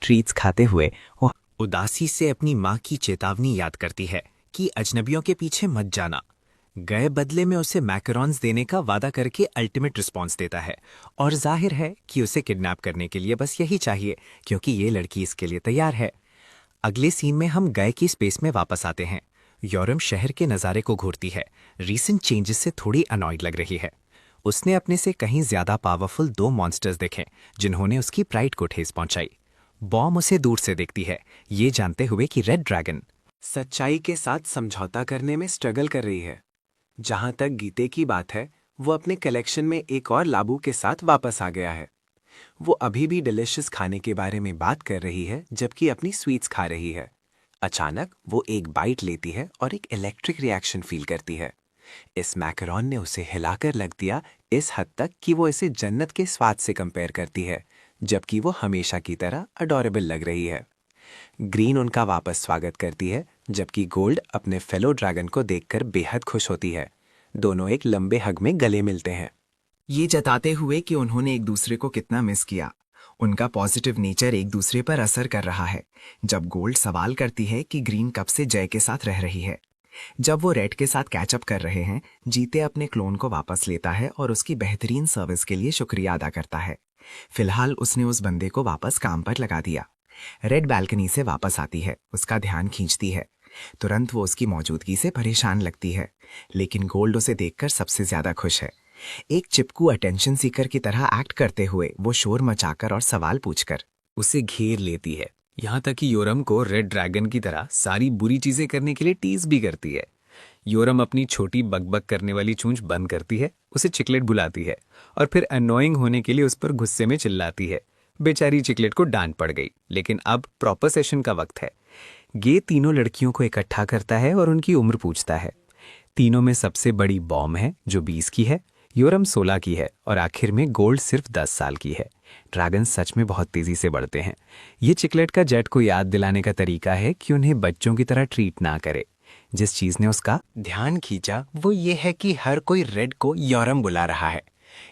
ट्रीट्स खाते हुए वो उदासी से अपनी माँ की चेतावनी याद करती है कि अजनबियों के पीछे मत जाना। गए बदले में उसे मैकरॉन्स देने का वादा करके अल्टीमेट रिस्पॉन्स देता है, और जाहिर है कि उसे किडनैप करने के लिए बस यही चाहिए, क्योंकि ये लड़की इसके लिए तैयार है। अगले सीन में हम गए की स्पेस में वापस आते हैं। योरम शहर के नज़ारे को घूरती है, रीसेंट चेंजेस से थोड़ी अनॉयड लग रही है। उसने अपने से कहीं ज्यादा पावरफुल 2 मॉन्स्टर्स देखे जिन्होंने उसकी प्राइड को ठेस पहुंचाई। बॉम उसे दूर से देखती है, ये जानते हुए कि रेड ड्रैगन सच्चाई के साथ समझौता करने में स्ट्रगल कर रही है। जहां तक गीते की बात है, वो अपने कलेक्शन में एक और लाबू के साथ वापस आ गया है। वो अभी भी डिलिशियस खाने के बारे में बात कर रही है, जबकि अपनी स्वीट्स खा रही है। अचानक वो एक बाइट लेती है और एक इलेक्ट्रिक रिएक्शन फील करती है। इस मैकरॉन ने उसे हिलाकर रख दिया, इस हद तक कि वो इसे जन्नत के स्वाद से कंपेयर करती है, जबकि वो हमेशा की तरह अडोरेबल लग रही है। ग्रीन उनका वापस स्वागत करती है, जबकि गोल्ड अपने फेलो ड्रैगन को देखकर बेहद खुश होती है। दोनों एक लंबे हग में गले मिलते हैं, ये जताते हुए कि उन्होंने एक दूसरे को कितना मिस किया। उनका पॉजिटिव नेचर एक दूसरे पर असर कर रहा है। जब गोल्ड सवाल करती है कि ग्रीन कब से जय के साथ रह रही है। जब वो रेड के साथ कैचअप कर रहे हैं, जीते अपने क्लोन को वापस लेता है और उसकी बेहतरीन सर्विस के लिए शुक्रिया अदा करता है। फिलहाल उसने उस बंदे को वापस काम पर लगा दिया। रेड बालकनी से वापस आती है, उसका ध्यान खींचती है। तुरंत वो उसकी मौजूदगी से परेशान लगती है, लेकिन गोल्ड उसे देखकर सबसे ज्यादा खुश है। एक चिपकू अटेंशन सीकर की तरह एक्ट करते हुए वो शोर मचाकर और सवाल पूछकर उसे घेर लेती है। यहाँ तक कि योरम को रेड ड्रैगन की तरह सारी बुरी चीजें करने के लिए टीज भी करती है। योरम अपनी छोटी बकबक करने वाली चूंच बंद करती है, उसे चिकलेट बुलाती है और फिर अनोइंग होने के लिए उस पर गुस्से में चिल्लाती है। बेचारी चिकलेट को डांट पड़ गई, लेकिन अब प्रॉपर सेशन का वक्त है। गे तीनों लड़कियों को इकट्ठा करता है और उनकी उम्र पूछता है। तीनों में सबसे बड़ी बॉम है जो 20 की है, योरम 16 की है और आखिर में गोल्ड सिर्फ 10 साल की है। ड्रैगन सच में बहुत तेजी से बढ़ते हैं। ये चिकलेट का जेट को याद दिलाने का तरीका है कि उन्हें बच्चों की तरह ट्रीट ना करे। जिस चीज ने उसका ध्यान खींचा वो ये है कि हर कोई रेड को योरम बुला रहा है।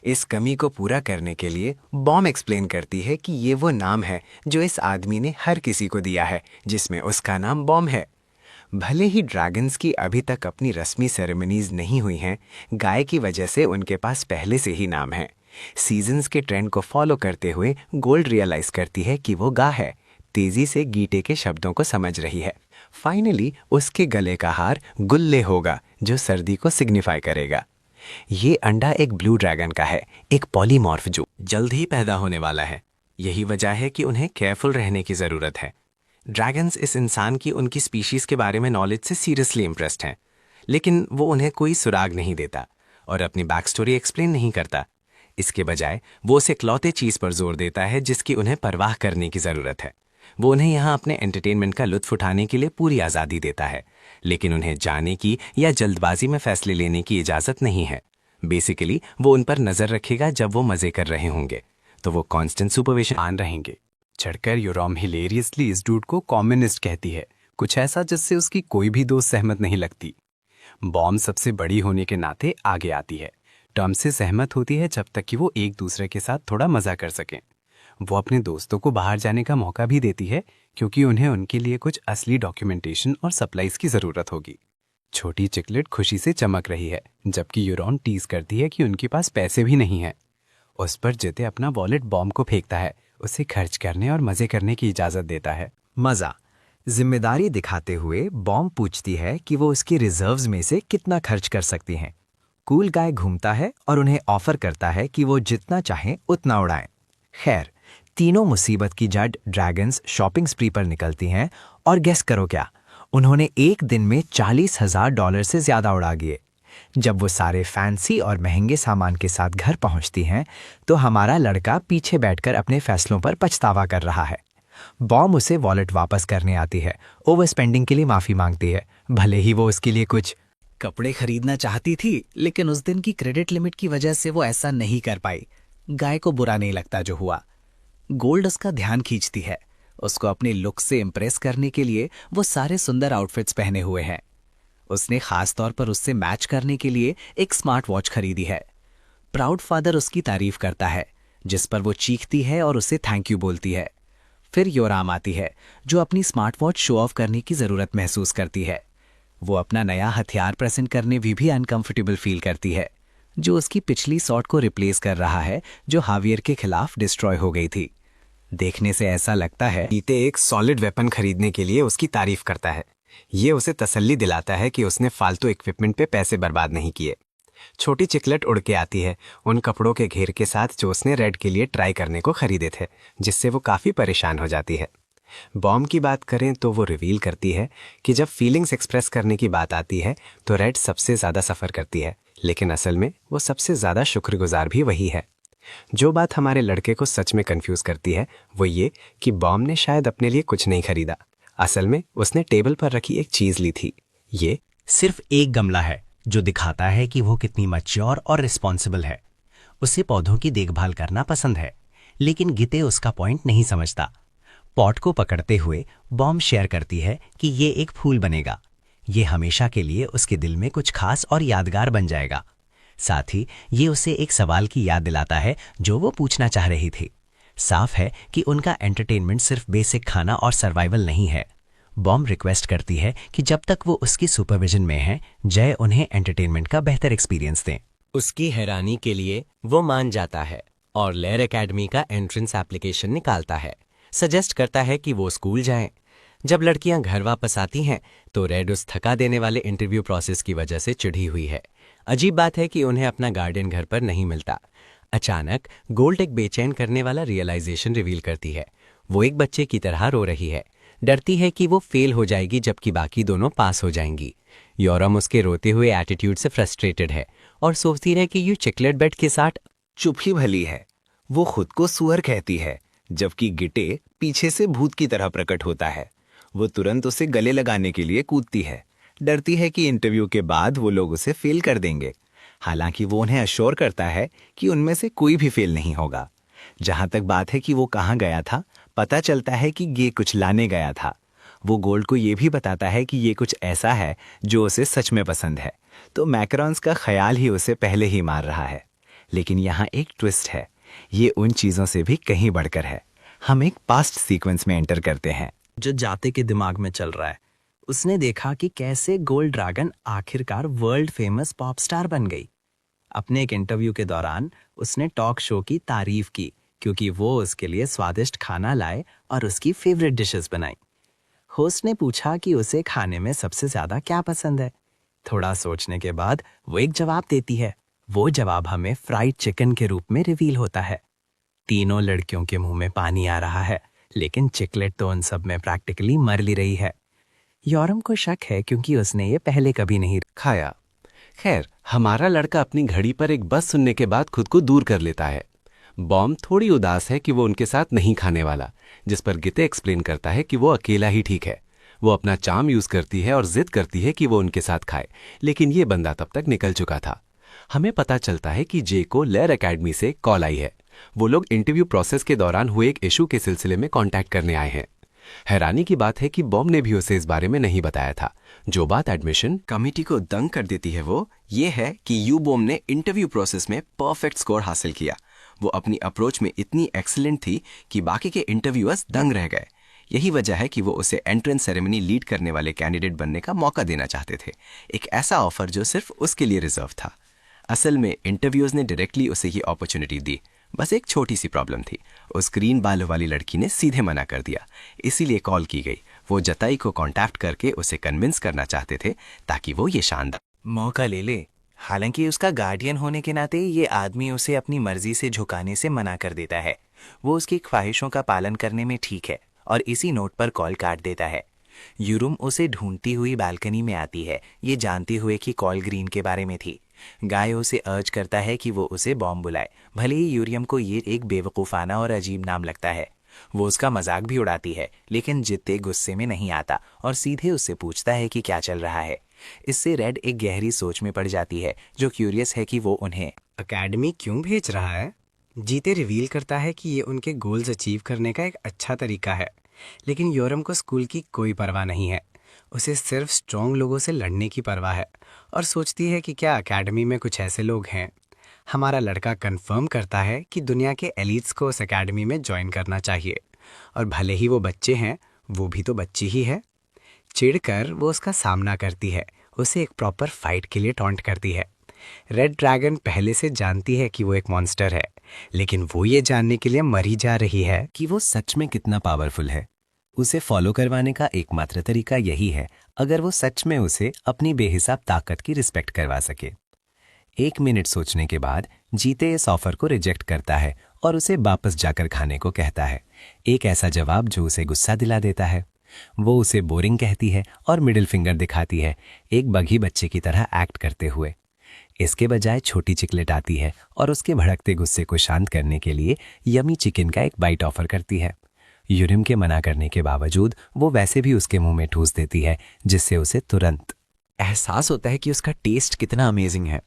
इस कमी को पूरा करने के लिए बॉम एक्सप्लेन करती है कि ये वो नाम है जो इस आदमी ने हर किसी को दिया है, जिसमें उसका नाम बॉम है। भले ही ड्रैगन्स की अभी तक अपनी रस्मी सेरेमनीज नहीं हुई हैं, गाय की वजह से उनके पास पहले से ही नाम है। सीजन्स के ट्रेंड को फॉलो करते हुए गोल्ड रियलाइज करती है कि वो गाय है। तेजी से गीटे के शब्दों को समझ रही है। फाइनली उसके गले का हार गुल्ले होगा, जो सर्दी को सिग्निफाई करेगा। ये अंडा एक ब्लू ड्रैगन का है, एक पॉलीमॉर्फ जो जल्द ही पैदा होने वाला है। यही वजह है कि उन्हें केयरफुल रहने की जरूरत है। ड्रैगन्स इस इंसान की उनकी स्पीशीज के बारे में नॉलेज से सीरियसली इम्प्रेस्ड हैं, लेकिन वो उन्हें कोई सुराग नहीं देता और अपनी बैक स्टोरी एक्सप्लेन नहीं करता। इसके बजाय वो उस इकलौते चीज पर जोर देता है जिसकी उन्हें परवाह करने की जरूरत है। वो उन्हें यहाँ अपने एंटरटेनमेंट का लुत्फ उठाने के लिए पूरी आज़ादी देता है, लेकिन उन्हें जाने की या जल्दबाजी में फैसले लेने की इजाज़त नहीं है। बेसिकली वो उन पर नज़र रखेगा जब वो मज़े कर रहे होंगे, तो वो कांस्टेंट सुपरविजन आन रहेंगे। चढ़कर योरम हिलेरियसली इस डूड को कॉम्युनिस्ट कहती है, कुछ ऐसा जिससे उसकी कोई भी दोस्त सहमत नहीं लगती। बॉम सबसे बड़ी होने के नाते आगे आती है। टर्म से सहमत होती है जब तक कि वो एक दूसरे के साथ थोड़ा मजा कर सकें। वो अपने दोस्तों को बाहर जाने का मौका भी देती है, क्योंकि उन्हें उनके लिए कुछ असली डॉक्यूमेंटेशन और सप्लाईज की ज़रूरत होगी। छोटी चिकलेट खुशी से चमक रही है, जबकि यूरॉन टीज करती है कि उनके पास पैसे भी नहीं हैं। उस पर जिते अपना वॉलेट बॉम को फेंकता है, उसे खर्च करने और मज़े करने की इजाज़त देता है। मज़ा जिम्मेदारी दिखाते हुए बॉम पूछती है कि वो उसकी रिजर्व्स में से कितना खर्च कर सकती हैं। कूल गाय घूमता है और उन्हें ऑफर करता है कि वो जितना चाहें उतना उड़ाएं। खैर, तीनों मुसीबत की जड़ ड्रैगन्स शॉपिंग स्प्री पर निकलती हैं और गेस करो क्या, उन्होंने एक दिन में $40,000 से ज्यादा उड़ा दिए। जब वो सारे फैंसी और महंगे सामान के साथ घर पहुंचती हैं तो हमारा लड़का पीछे बैठकर अपने फैसलों पर पछतावा कर रहा है। बॉम उसे वॉलेट वापस करने आती है, ओवर स्पेंडिंग के लिए माफी मांगती है, भले ही वो उसके लिए कुछ कपड़े खरीदना चाहती थी, लेकिन उस दिन की क्रेडिट लिमिट की वजह से वो ऐसा नहीं कर पाई। गाय को बुरा नहीं लगता जो हुआ। गोल्ड उसका ध्यान खींचती है। उसको अपने लुक से इम्प्रेस करने के लिए वो सारे सुंदर आउटफिट्स पहने हुए हैं। उसने खास तौर पर उससे मैच करने के लिए एक स्मार्ट वॉच खरीदी है। प्राउड फादर उसकी तारीफ करता है, जिस पर वो चीखती है और उसे थैंक यू बोलती है। फिर योराम आती है, जो अपनी स्मार्ट वॉच शो ऑफ करने की जरूरत महसूस करती है। वो अपना नया हथियार प्रेजेंट करने भी अनकंफर्टेबल फील करती है, जो उसकी पिछली सॉर्ट को रिप्लेस कर रहा है, जो हावियर के खिलाफ डिस्ट्रॉय हो गई थी। देखने से ऐसा लगता है बीते एक सॉलिड वेपन खरीदने के लिए उसकी तारीफ करता है। ये उसे तसल्ली दिलाता है कि उसने फालतू इक्विपमेंट पे पैसे बर्बाद नहीं किए। छोटी चिकलेट उड़ के आती है उन कपड़ों के घेर के साथ जो उसने रेड के लिए ट्राई करने को खरीदे थे, जिससे वो काफी परेशान हो जाती है। बॉम्ब की बात करें तो वो रिवील करती है कि जब फीलिंग्स एक्सप्रेस करने की बात आती है तो रेड सबसे ज्यादा सफर करती है, लेकिन असल में वो सबसे ज्यादा शुक्रगुजार भी वही है। जो बात हमारे लड़के को सच में कंफ्यूज करती है वो ये कि बॉम्ब ने शायद अपने लिए कुछ नहीं खरीदा। असल में उसने टेबल पर रखी एक चीज ली थी। ये सिर्फ एक गमला है जो दिखाता है कि वो कितनी मैच्योर और रिस्पॉन्सिबल है। उसे पौधों की देखभाल करना पसंद है, लेकिन गिते उसका पॉइंट नहीं समझता। पॉट को पकड़ते हुए बॉम्ब शेयर करती है कि ये एक फूल बनेगा। ये हमेशा के लिए उसके दिल में कुछ खास और यादगार बन जाएगा। साथ ही ये उसे एक सवाल की याद दिलाता है जो वो पूछना चाह रही थी। साफ है कि उनका एंटरटेनमेंट सिर्फ बेसिक खाना और सर्वाइवल नहीं है। बॉम्ब रिक्वेस्ट करती है कि जब तक वो उसकी सुपरविजन में है, जय उन्हें एंटरटेनमेंट का बेहतर एक्सपीरियंस दें। उसकी हैरानी के लिए वो मान जाता है और लेयर एकेडमी का एंट्रेंस एप्लीकेशन निकालता है। सजेस्ट करता है कि वो स्कूल जाएं। जब लड़कियां घर वापस आती हैं तो रेड उस थका देने वाले इंटरव्यू प्रोसेस की वजह से चिढ़ी हुई है। अजीब बात है कि उन्हें अपना गार्डियन घर पर नहीं मिलता। अचानक गोल्ड एक बेचैन करने वाला रियलाइजेशन रिवील करती है। वो एक बच्चे की तरह रो रही है, डरती है कि वो फेल हो जाएगी जबकि बाकी दोनों पास हो जाएंगी। योरम उसके रोते हुए एटीट्यूड से फ्रस्ट्रेटेड है और सोचती है कि यू चिकलेट बेड के साथ चुप ही भली है। वो खुद को सुअर कहती है, जबकि गिटे पीछे से भूत की तरह प्रकट होता है। वो तुरंत उसे गले लगाने के लिए कूदती है, डरती है कि इंटरव्यू के बाद वो लोग उसे फेल कर देंगे। हालांकि वो उन्हें अश्योर करता है कि उनमें से कोई भी फेल नहीं होगा। जहां तक बात है कि वो कहाँ गया था, पता चलता है कि ये कुछ लाने गया था। वो गोल्ड को ये भी बताता है कि ये कुछ ऐसा है जो उसे सच में पसंद है, तो मैकरॉन्स का ख्याल ही उसे पहले ही मार रहा है। लेकिन यहाँ एक ट्विस्ट है, ये उन चीजों से भी कहीं बढ़कर है। हम एक पास्ट सीक्वेंस में एंटर करते हैं जो जाते के दिमाग में चल रहा है। उसने देखा कि कैसे गोल्ड ड्रैगन आखिरकार वर्ल्ड फेमस पॉप स्टार बन गई। अपने एक इंटरव्यू के दौरान उसने टॉक शो की तारीफ की क्योंकि वो उसके लिए स्वादिष्ट खाना लाए और उसकी फेवरेट डिशेस बनाई। होस्ट ने पूछा कि उसे खाने में सबसे ज्यादा क्या पसंद है। थोड़ा सोचने के बाद वो एक जवाब देती है। वो जवाब हमें फ्राइड चिकन के रूप में रिवील होता है। तीनों लड़कियों के मुंह में पानी आ रहा है, लेकिन चिकलेट तो उन सब में प्रैक्टिकली मर ली रही है। योरम को शक है क्योंकि उसने ये पहले कभी नहीं खाया। खैर, हमारा लड़का अपनी घड़ी पर एक बस सुनने के बाद खुद को दूर कर लेता है। बॉम्ब थोड़ी उदास है कि वो उनके साथ नहीं खाने वाला, जिस पर गिते एक्सप्लेन करता है कि वो अकेला ही ठीक है। वो अपना चार्म यूज करती है और जिद करती है कि वो उनके साथ खाए, लेकिन ये बंदा तब तक निकल चुका था। हमें पता चलता है कि जे को लेयर एकेडमी से कॉल आई है। वो लोग इंटरव्यू प्रोसेस के दौरान हुए एक इशू के सिलसिले में कांटेक्ट करने आए हैं। हैरानी की बात है कि बॉम्ब ने भी उसे इस बारे में नहीं बताया था। जो बात एडमिशन कमिटी को दंग कर देती है वो ये है कि यू बॉम ने इंटरव्यू प्रोसेस में परफेक्ट स्कोर हासिल किया। वो अपनी अप्रोच में इतनी एक्सीलेंट थी कि बाकी के इंटरव्यूअर्स दंग रह गए। यही वजह है कि वो उसे एंट्रेंस सेरेमनी लीड करने वाले कैंडिडेट बनने का मौका देना चाहते थे, एक ऐसा ऑफर जो सिर्फ उसके लिए रिजर्व था। असल में इंटरव्यूअर्स ने डायरेक्टली उसे ये अपॉर्चुनिटी दी। बस एक छोटी सी प्रॉब्लम थी, उस ग्रीन बालों वाली लड़की ने सीधे मना कर दिया, इसीलिए कॉल की गई। वो जताई को कांटेक्ट करके उसे कन्विंस करना चाहते थे ताकि वो ये शानदार मौका ले ले। हालांकि उसका गार्डियन होने के नाते ये आदमी उसे अपनी मर्जी से झुकाने से मना कर देता है। वो उसकी ख्वाहिशों का पालन करने में ठीक है और इसी नोट पर कॉल काट देता है। यूरुम उसे ढूंढती हुई बालकनी में आती है, ये जानते हुए कि कॉल ग्रीन के बारे में थी। गाय उसे अर्ज करता है कि वो उसे बॉम्ब बुलाए, भले ही यूरियम को ये एक बेवकूफ़ाना और अजीब नाम लगता है। वो उसका मजाक भी उड़ाती है, लेकिन जित्ते गुस्से में नहीं आता और सीधे उससे पूछता है कि क्या चल रहा है। इससे रेड एक गहरी सोच में पड़ जाती है, जो क्यूरियस है कि वो उन्हें अकेडमी क्यों भेज रहा है। जीते रिवील करता है कि ये उनके गोल्स अचीव करने का एक अच्छा तरीका है, लेकिन योरम को स्कूल की कोई परवाह नहीं है। उसे सिर्फ स्ट्रॉन्ग लोगों से लड़ने की परवाह है और सोचती है कि क्या अकेडमी में कुछ ऐसे लोग हैं। हमारा लड़का कंफर्म करता है कि दुनिया के एलिट्स को उस अकेडमी में ज्वाइन करना चाहिए, और भले ही वो बच्चे हैं, वो भी तो बच्ची ही है। चिढ़कर वो उसका सामना करती है, उसे एक प्रॉपर फाइट के लिए टॉन्ट करती है। रेड ड्रैगन पहले से जानती है कि वो एक मॉन्स्टर है, लेकिन वो ये जानने के लिए मरी जा रही है कि वो सच में कितना पावरफुल है। उसे फॉलो करवाने का एकमात्र तरीका यही है, अगर वो सच में उसे अपनी बेहिसाब ताकत की रिस्पेक्ट करवा सके। 1 मिनट सोचने के बाद जीते इस ऑफर को रिजेक्ट करता है और उसे वापस जाकर खाने को कहता है। एक ऐसा जवाब जो उसे गुस्सा दिला देता है। वो उसे बोरिंग कहती है और मिडिल फिंगर दिखाती है, एक बघी बच्चे की तरह एक्ट करते हुए। इसके बजाय छोटी चिकलेट आती है और उसके भड़कते गुस्से को शांत करने के लिए यमी चिकन का एक बाइट ऑफर करती है। यूरिम के मना करने के बावजूद वो वैसे भी उसके मुंह में ठूस देती है, जिससे उसे तुरंत एहसास होता है कि उसका टेस्ट कितना अमेजिंग है।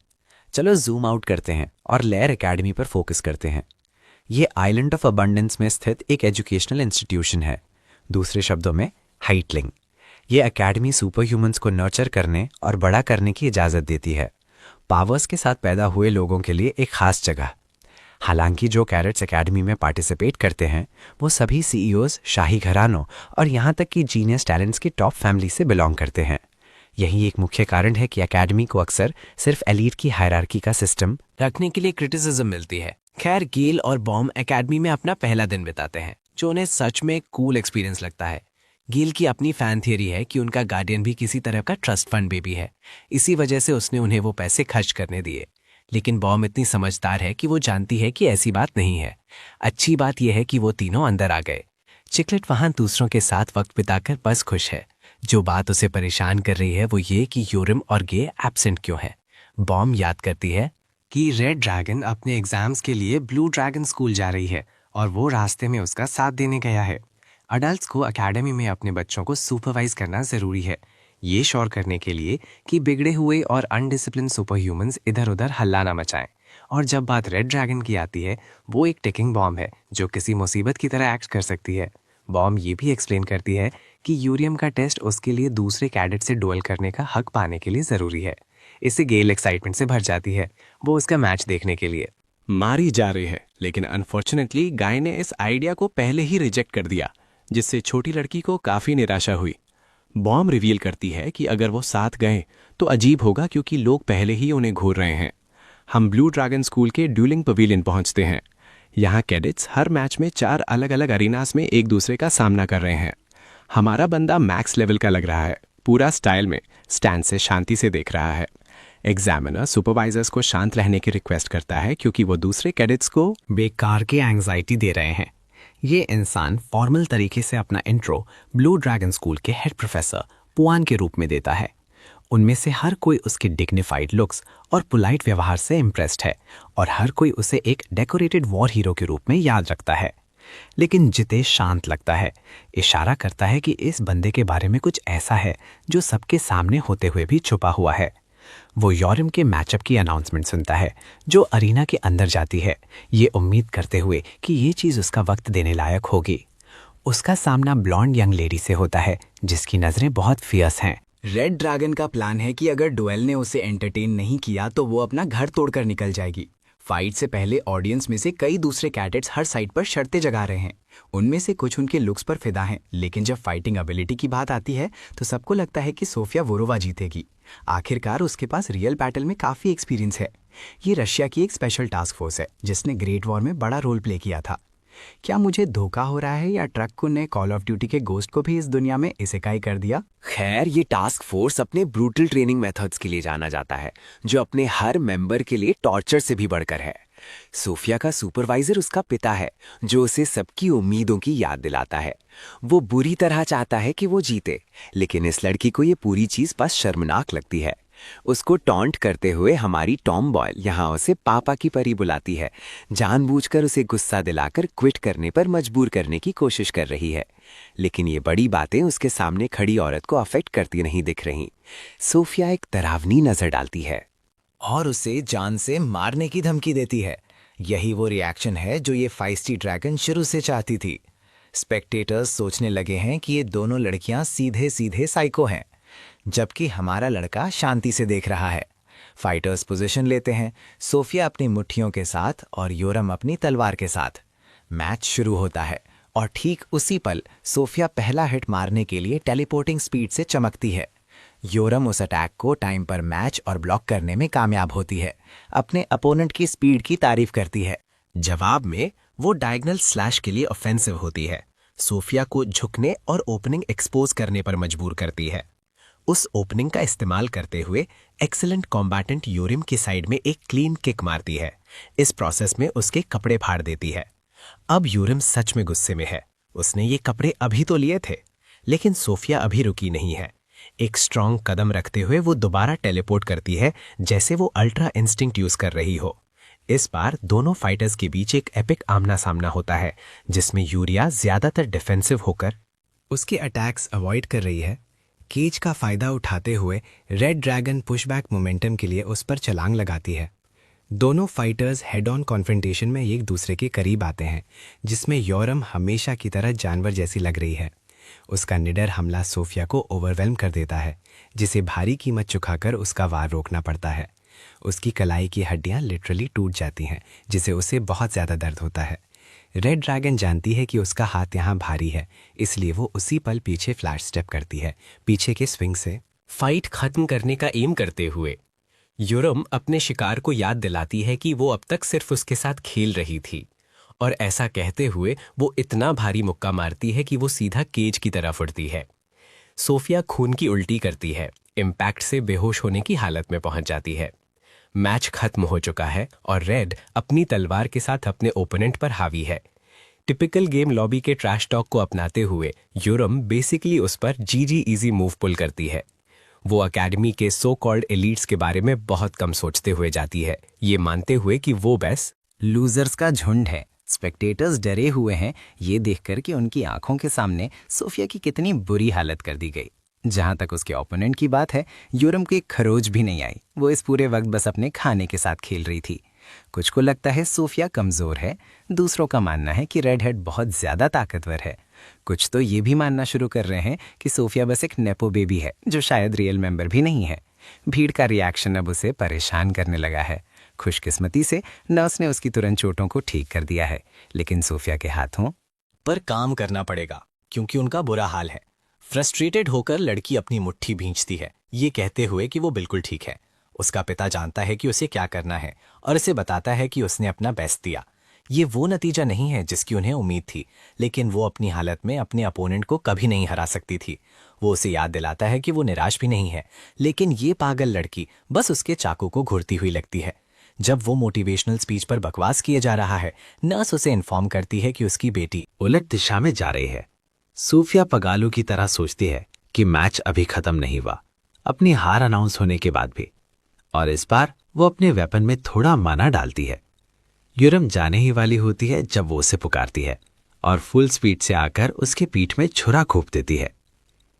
चलो जूम आउट करते हैं और लेयर एकेडमी पर फोकस करते हैं। ये आइलैंड ऑफ अबंडेंस में स्थित एक एजुकेशनल इंस्टीट्यूशन है, दूसरे शब्दों में हाइटलिंग। ये एकेडमी सुपर ह्यूमंस को नर्चर करने और बड़ा करने की इजाज़त देती है, पावर्स के साथ पैदा हुए लोगों के लिए एक खास जगह। हालांकि जो कैरेट्स एकेडमी में पार्टिसिपेट करते हैं वो सभी सीईओज, शाही घरानों और यहाँ तक कि जीनियस टैलेंट्स की टॉप फैमिली से बिलोंग करते हैं। यही एक मुख्य कारण है कि एकेडमी को अक्सर सिर्फ एलीट की हायरार्की का सिस्टम रखने के लिए क्रिटिसिज्म मिलती है। खैर, गेल और बॉम एकेडमी में अपना पहला दिन बिताते हैं, जो उन्हें सच में कूल एक्सपीरियंस लगता है। गेल की अपनी फैन थियरी है कि उनका गार्डियन भी किसी तरह का ट्रस्ट फंड बेबी है, इसी वजह से उसने उन्हें वो पैसे खर्च करने दिए। लेकिन बॉम इतनी समझदार है कि वो जानती है कि ऐसी बात नहीं है। अच्छी बात यह है कि वो तीनों अंदर आ गए। चिकलेट वहां दूसरों के साथ वक्त बिताकर बस खुश है। जो बात उसे परेशान कर रही है वो ये कि यूरिम और गे एब्सेंट क्यों है। बॉम याद करती है कि रेड ड्रैगन अपने एग्जाम्स के लिए ब्लू ड्रैगन स्कूल जा रही है और वो रास्ते में उसका साथ देने गया है। अडल्ट्स को एकेडमी में अपने बच्चों को सुपरवाइज करना ज़रूरी है, ये श्योर करने के लिए कि बिगड़े हुए और अनडिसिप्लिन सुपर ह्यूमंस इधर उधर हल्ला ना मचाएं। और जब बात रेड ड्रैगन की आती है, वो एक टिकिंग बॉम्ब है जो किसी मुसीबत की तरह एक्ट कर सकती है। बॉम्ब ये भी एक्सप्लेन करती है कि यूरियम का टेस्ट उसके लिए दूसरे कैडेट से डुएल करने का हक पाने के लिए ज़रूरी है। इससे गेल एक्साइटमेंट से भर जाती है, वो उसका मैच देखने के लिए मारी जा रही है, लेकिन अनफॉर्चुनेटली गाय ने इस आइडिया को पहले ही रिजेक्ट कर दिया, जिससे छोटी लड़की को काफ़ी निराशा हुई। बॉम्ब रिवील करती है कि अगर वो साथ गए तो अजीब होगा, क्योंकि लोग पहले ही उन्हें घूर रहे हैं। हम ब्लू ड्रैगन स्कूल के ड्यूलिंग पवेलियन पहुंचते हैं। यहाँ कैडेट्स हर मैच में 4 अलग अलग अरीनास में एक दूसरे का सामना कर रहे हैं। हमारा बंदा मैक्स लेवल का लग रहा है, पूरा स्टाइल में स्टैंड से शांति से देख रहा है। एग्जामिनर सुपरवाइजर्स को शांत रहने की रिक्वेस्ट करता है, क्योंकि वो दूसरे कैडेट्स को बेकार की एंग्जाइटी दे रहे हैं। ये इंसान फॉर्मल तरीके से अपना इंट्रो ब्लू ड्रैगन स्कूल के हेड प्रोफेसर पुआन के रूप में देता है। उनमें से हर कोई उसके डिग्निफाइड लुक्स और पोलाइट व्यवहार से इम्प्रेस्ड है और हर कोई उसे एक डेकोरेटेड वॉर हीरो के रूप में याद रखता है। लेकिन जितेश शांत लगता है, इशारा करता है कि इस बंदे के बारे में कुछ ऐसा है जो सबके सामने होते हुए भी छुपा हुआ है। वो यूरिम के मैचअप की अनाउंसमेंट सुनता है जो अरीना के अंदर जाती है, ये उम्मीद करते हुए कि ये चीज़ उसका वक्त देने लायक होगी। उसका सामना ब्लॉन्ड यंग लेडी से होता है जिसकी नज़रें बहुत फियर्स हैं। रेड ड्रैगन का प्लान है कि अगर डुएल ने उसे एंटरटेन नहीं किया तो वो अपना घर तोड़कर निकल जाएगी। फाइट से पहले ऑडियंस में से कई दूसरे कैडेट्स हर साइड पर शर्तें जगा रहे हैं। उनमें से कुछ उनके लुक्स पर फिदा हैं, लेकिन जब फाइटिंग एबिलिटी की बात आती है तो सबको लगता है कि सोफिया वोरोवा जीतेगी। आखिरकार उसके पास रियल बैटल में काफ़ी एक्सपीरियंस है। ये रशिया की एक स्पेशल टास्क फोर्स है जिसने ग्रेट वॉर में बड़ा रोल प्ले किया था। क्या मुझे धोखा हो रहा है या ट्रक ने कॉल ऑफ ड्यूटी के गोस्ट को भी इस दुनिया में इसेकाई कर दिया? खैर, ये टास्क फोर्स अपने ब्रूटल ट्रेनिंग मेथड्स के लिए जाना जाता है, जो अपने हर मेंबर के लिए टॉर्चर से भी बढ़कर है। सोफिया का सुपरवाइजर उसका पिता है, जो उसे सबकी उम्मीदों की याद दिलाता है। वो बुरी तरह चाहता है कि वो जीते, लेकिन इस लड़की को ये पूरी चीज बस शर्मनाक लगती है। उसको टॉन्ट करते हुए हमारी टॉम बॉयल यहाँ उसे पापा की परी बुलाती है, जानबूझकर उसे गुस्सा दिलाकर क्विट करने पर मजबूर करने की कोशिश कर रही है। लेकिन ये बड़ी बातें उसके सामने खड़ी औरत को अफेक्ट करती नहीं दिख रही। सोफिया एक डरावनी नजर डालती है और उसे जान से मारने की धमकी देती है। यही वो रिएक्शन है जो ये फाइस्टी ड्रैगन शुरू से चाहती थी। स्पेक्टेटर्स सोचने लगे हैं कि ये दोनों लड़कियां सीधे सीधे साइको हैं, जबकि हमारा लड़का शांति से देख रहा है। फाइटर्स पोजीशन लेते हैं, सोफिया अपनी मुट्ठियों के साथ और योरम अपनी तलवार के साथ। मैच शुरू होता है और ठीक उसी पल सोफिया पहला हिट मारने के लिए टेलीपोर्टिंग स्पीड से चमकती है। योरम उस अटैक को टाइम पर मैच और ब्लॉक करने में कामयाब होती है, अपने अपोनेंट की स्पीड की तारीफ करती है। जवाब में वो डायगोनल स्लैश के लिए ऑफेंसिव होती है, सोफिया को झुकने और ओपनिंग एक्सपोज करने पर मजबूर करती है। उस ओपनिंग का इस्तेमाल करते हुए एक्सीलेंट कॉम्बैटेंट योरिम की साइड में एक क्लीन किक मारती है। इस प्रोसेस में उसके कपड़े फाड़ देती है। अब योरिम सच में गुस्से में है। उसने ये कपड़े अभी तो लिए थे, लेकिन सोफिया अभी रुकी नहीं है। एक स्ट्रॉन्ग कदम रखते हुए वो दोबारा टेलीपोर्ट करती है, जैसे वो अल्ट्रा इंस्टिंक्ट यूज कर रही हो। इस बार दोनों फाइटर्स के बीच एक एपिक आमना सामना होता है, जिसमें यूरिया ज्यादातर डिफेंसिव होकर उसके अटैक्स अवॉइड कर रही है। केज का फायदा उठाते हुए रेड ड्रैगन पुशबैक मोमेंटम के लिए उस पर छलांग लगाती है। दोनों फाइटर्स हेड ऑन कॉन्फ्रंटेशन में एक दूसरे के करीब आते हैं, जिसमें योरम हमेशा की तरह जानवर जैसी लग रही है। उसका निडर हमला सोफिया को ओवरवेल्म कर देता है, जिसे भारी कीमत चुकाकर उसका वार रोकना पड़ता है। उसकी कलाई की हड्डियां लिटरली टूट जाती हैं, जिसे उसे बहुत ज़्यादा दर्द होता है। रेड ड्रैगन जानती है कि उसका हाथ यहाँ भारी है, इसलिए वो उसी पल पीछे फ्लैश स्टेप करती है, पीछे के स्विंग से। फाइट खत्म करने का एम करते हुए योरम अपने शिकार को याद दिलाती है कि वो अब तक सिर्फ उसके साथ खेल रही थी, और ऐसा कहते हुए वो इतना भारी मुक्का मारती है कि वो सीधा केज की तरफ उड़ती है। सोफिया खून की उल्टी करती है, इम्पैक्ट से बेहोश होने की हालत में पहुंच जाती है। मैच खत्म हो चुका है और रेड अपनी तलवार के साथ अपने ओपोनेंट पर हावी है। टिपिकल गेम लॉबी के ट्रैश टॉक को अपनाते हुए योरम बेसिकली उस पर जीजी इजी मूव पुल करती है। वो अकेडमी के सो कॉल्ड एलीट्स के बारे में बहुत कम सोचते हुए जाती है, ये मानते हुए कि वो बस लूजर्स का झुंड है। स्पेक्टेटर्स डरे हुए हैं ये देखकर कि उनकी आंखों के सामने सोफिया की कितनी बुरी हालत कर दी गई। जहां तक उसके ओपोनेंट की बात है, योरम को एक खरोच भी नहीं आई। वो इस पूरे वक्त बस अपने खाने के साथ खेल रही थी। कुछ को लगता है सोफिया कमजोर है, दूसरों का मानना है कि रेड हेड बहुत ज्यादा ताकतवर है। कुछ तो ये भी मानना शुरू कर रहे हैं कि सोफिया बस एक नेपो बेबी है, जो शायद रियल मेंबर भी नहीं है। भीड़ का रिएक्शन अब उसे परेशान करने लगा है। खुशकिस्मती से नर्स ने उसकी तुरंत चोटों को ठीक कर दिया है, लेकिन सोफिया के हाथों पर काम करना पड़ेगा, क्योंकि उनका बुरा हाल है। फ्रस्ट्रेटेड होकर लड़की अपनी मुट्ठी भींचती है, ये कहते हुए कि वो बिल्कुल ठीक है। उसका पिता जानता है कि उसे क्या करना है और उसे बताता है कि उसने अपना बेस्ट दिया। ये वो नतीजा नहीं है जिसकी उन्हें उम्मीद थी, लेकिन वो अपनी हालत में अपने अपोनेंट को कभी नहीं हरा सकती थी। वो उसे याद दिलाता है कि वो निराश भी नहीं है, लेकिन ये पागल लड़की बस उसके चाकू को घूरती हुई लगती है। जब वो मोटिवेशनल स्पीच पर बकवास किए जा रहा है, नर्स उसे इन्फॉर्म करती है कि उसकी बेटी उलट दिशा में जा रही है। सूफिया पगालू की तरह सोचती है कि मैच अभी खत्म नहीं हुआ, अपनी हार अनाउंस होने के बाद भी, और इस बार वो अपने वेपन में थोड़ा माना डालती है। यूरम जाने ही वाली होती है जब वो उसे पुकारती है और फुल स्पीड से आकर उसके पीठ में छुरा घोंप देती है।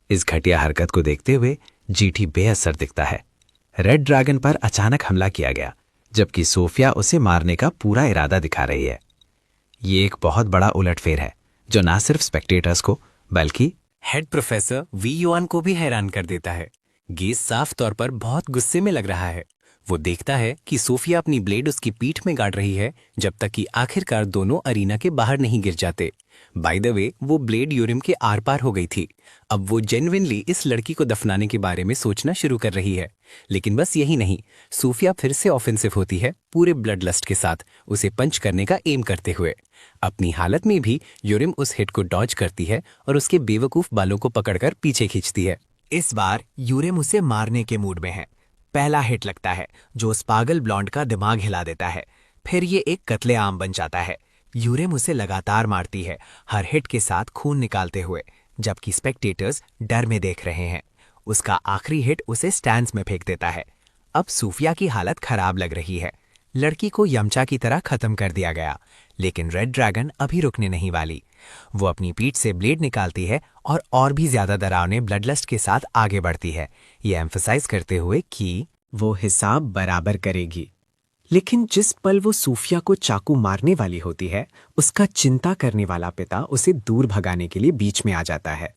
इस घटिया हरकत को देखते हुए जीटी बेअसर दिखता है। रेड ड्रैगन पर अचानक हमला किया गया, जबकि सोफिया उसे मारने का पूरा इरादा दिखा रही है। ये एक बहुत बड़ा उलटफेर है, जो ना सिर्फ स्पेक्टेटर्स को बल्कि हेड प्रोफेसर वी युआन को भी हैरान कर देता है। गेज साफ तौर पर बहुत गुस्से में लग रहा है। वो देखता है कि सोफिया अपनी ब्लेड उसकी पीठ में गाड़ रही है, जब तक कि आखिरकार दोनों अरीना के बाहर नहीं गिर जाते। बाय द वे, वो ब्लेड यूरिम के आर पार हो गई थी। अब वो जेन्युइनली इस लड़की को दफनाने के बारे में सोचना शुरू कर रही है। लेकिन बस यही नहीं, सोफिया फिर से ऑफेंसिव होती है, पूरे ब्लड लस्ट के साथ, उसे पंच करने का एम करते हुए। अपनी हालत में भी यूरिम उस हिट को डॉज करती है और उसके बेवकूफ बालों को पकड़कर पीछे खींचती है। इस बार यूरिम उसे मारने के मूड में है। पहला हिट लगता है, जो उस पागल ब्लॉन्ड का दिमाग हिला देता है। फिर ये एक कत्लेआम बन जाता है। यूरेम उसे लगातार मारती है, हर हिट के साथ खून निकालते हुए, जबकि स्पेक्टेटर्स डर में देख रहे हैं। उसका आखिरी हिट उसे स्टैंड्स में फेंक देता है। अब सूफिया की हालत खराब लग रही है। लड़की को यमचा की तरह खत्म कर दिया गया, लेकिन रेड ड्रैगन अभी रुकने नहीं वाली। वो अपनी पीठ से ब्लेड निकालती है और भी ज्यादा डरावने ब्लडलस्ट के साथ आगे बढ़ती है, ये एम्फसाइज करते हुए कि वो हिसाब बराबर करेगी। लेकिन जिस पल वो सूफिया को चाकू मारने वाली होती है, उसका चिंता करने वाला पिता उसे दूर भगाने के लिए बीच में आ जाता है।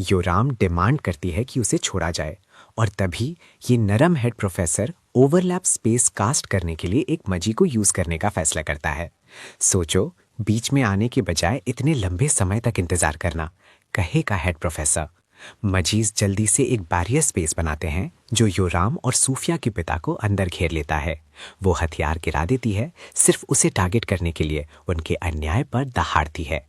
योराम डिमांड करती है कि उसे छोड़ा जाए, और तभी ये नरम head professor overlap space cast करने के लिए एक मजी को यूज करने का फैसला करता है। सोचो, बीच में आने के बजाय इतने लंबे समय तक इंतजार करना, कहेगा हेड प्रोफेसर। मजीज जल्दी से एक बैरियर स्पेस बनाते हैं जो योराम और सूफिया के पिता को अंदर घेर लेता है। वो हथियार गिरा देती है, सिर्फ उसे टारगेट करने के लिए, उनके अन्याय पर दहाड़ती है।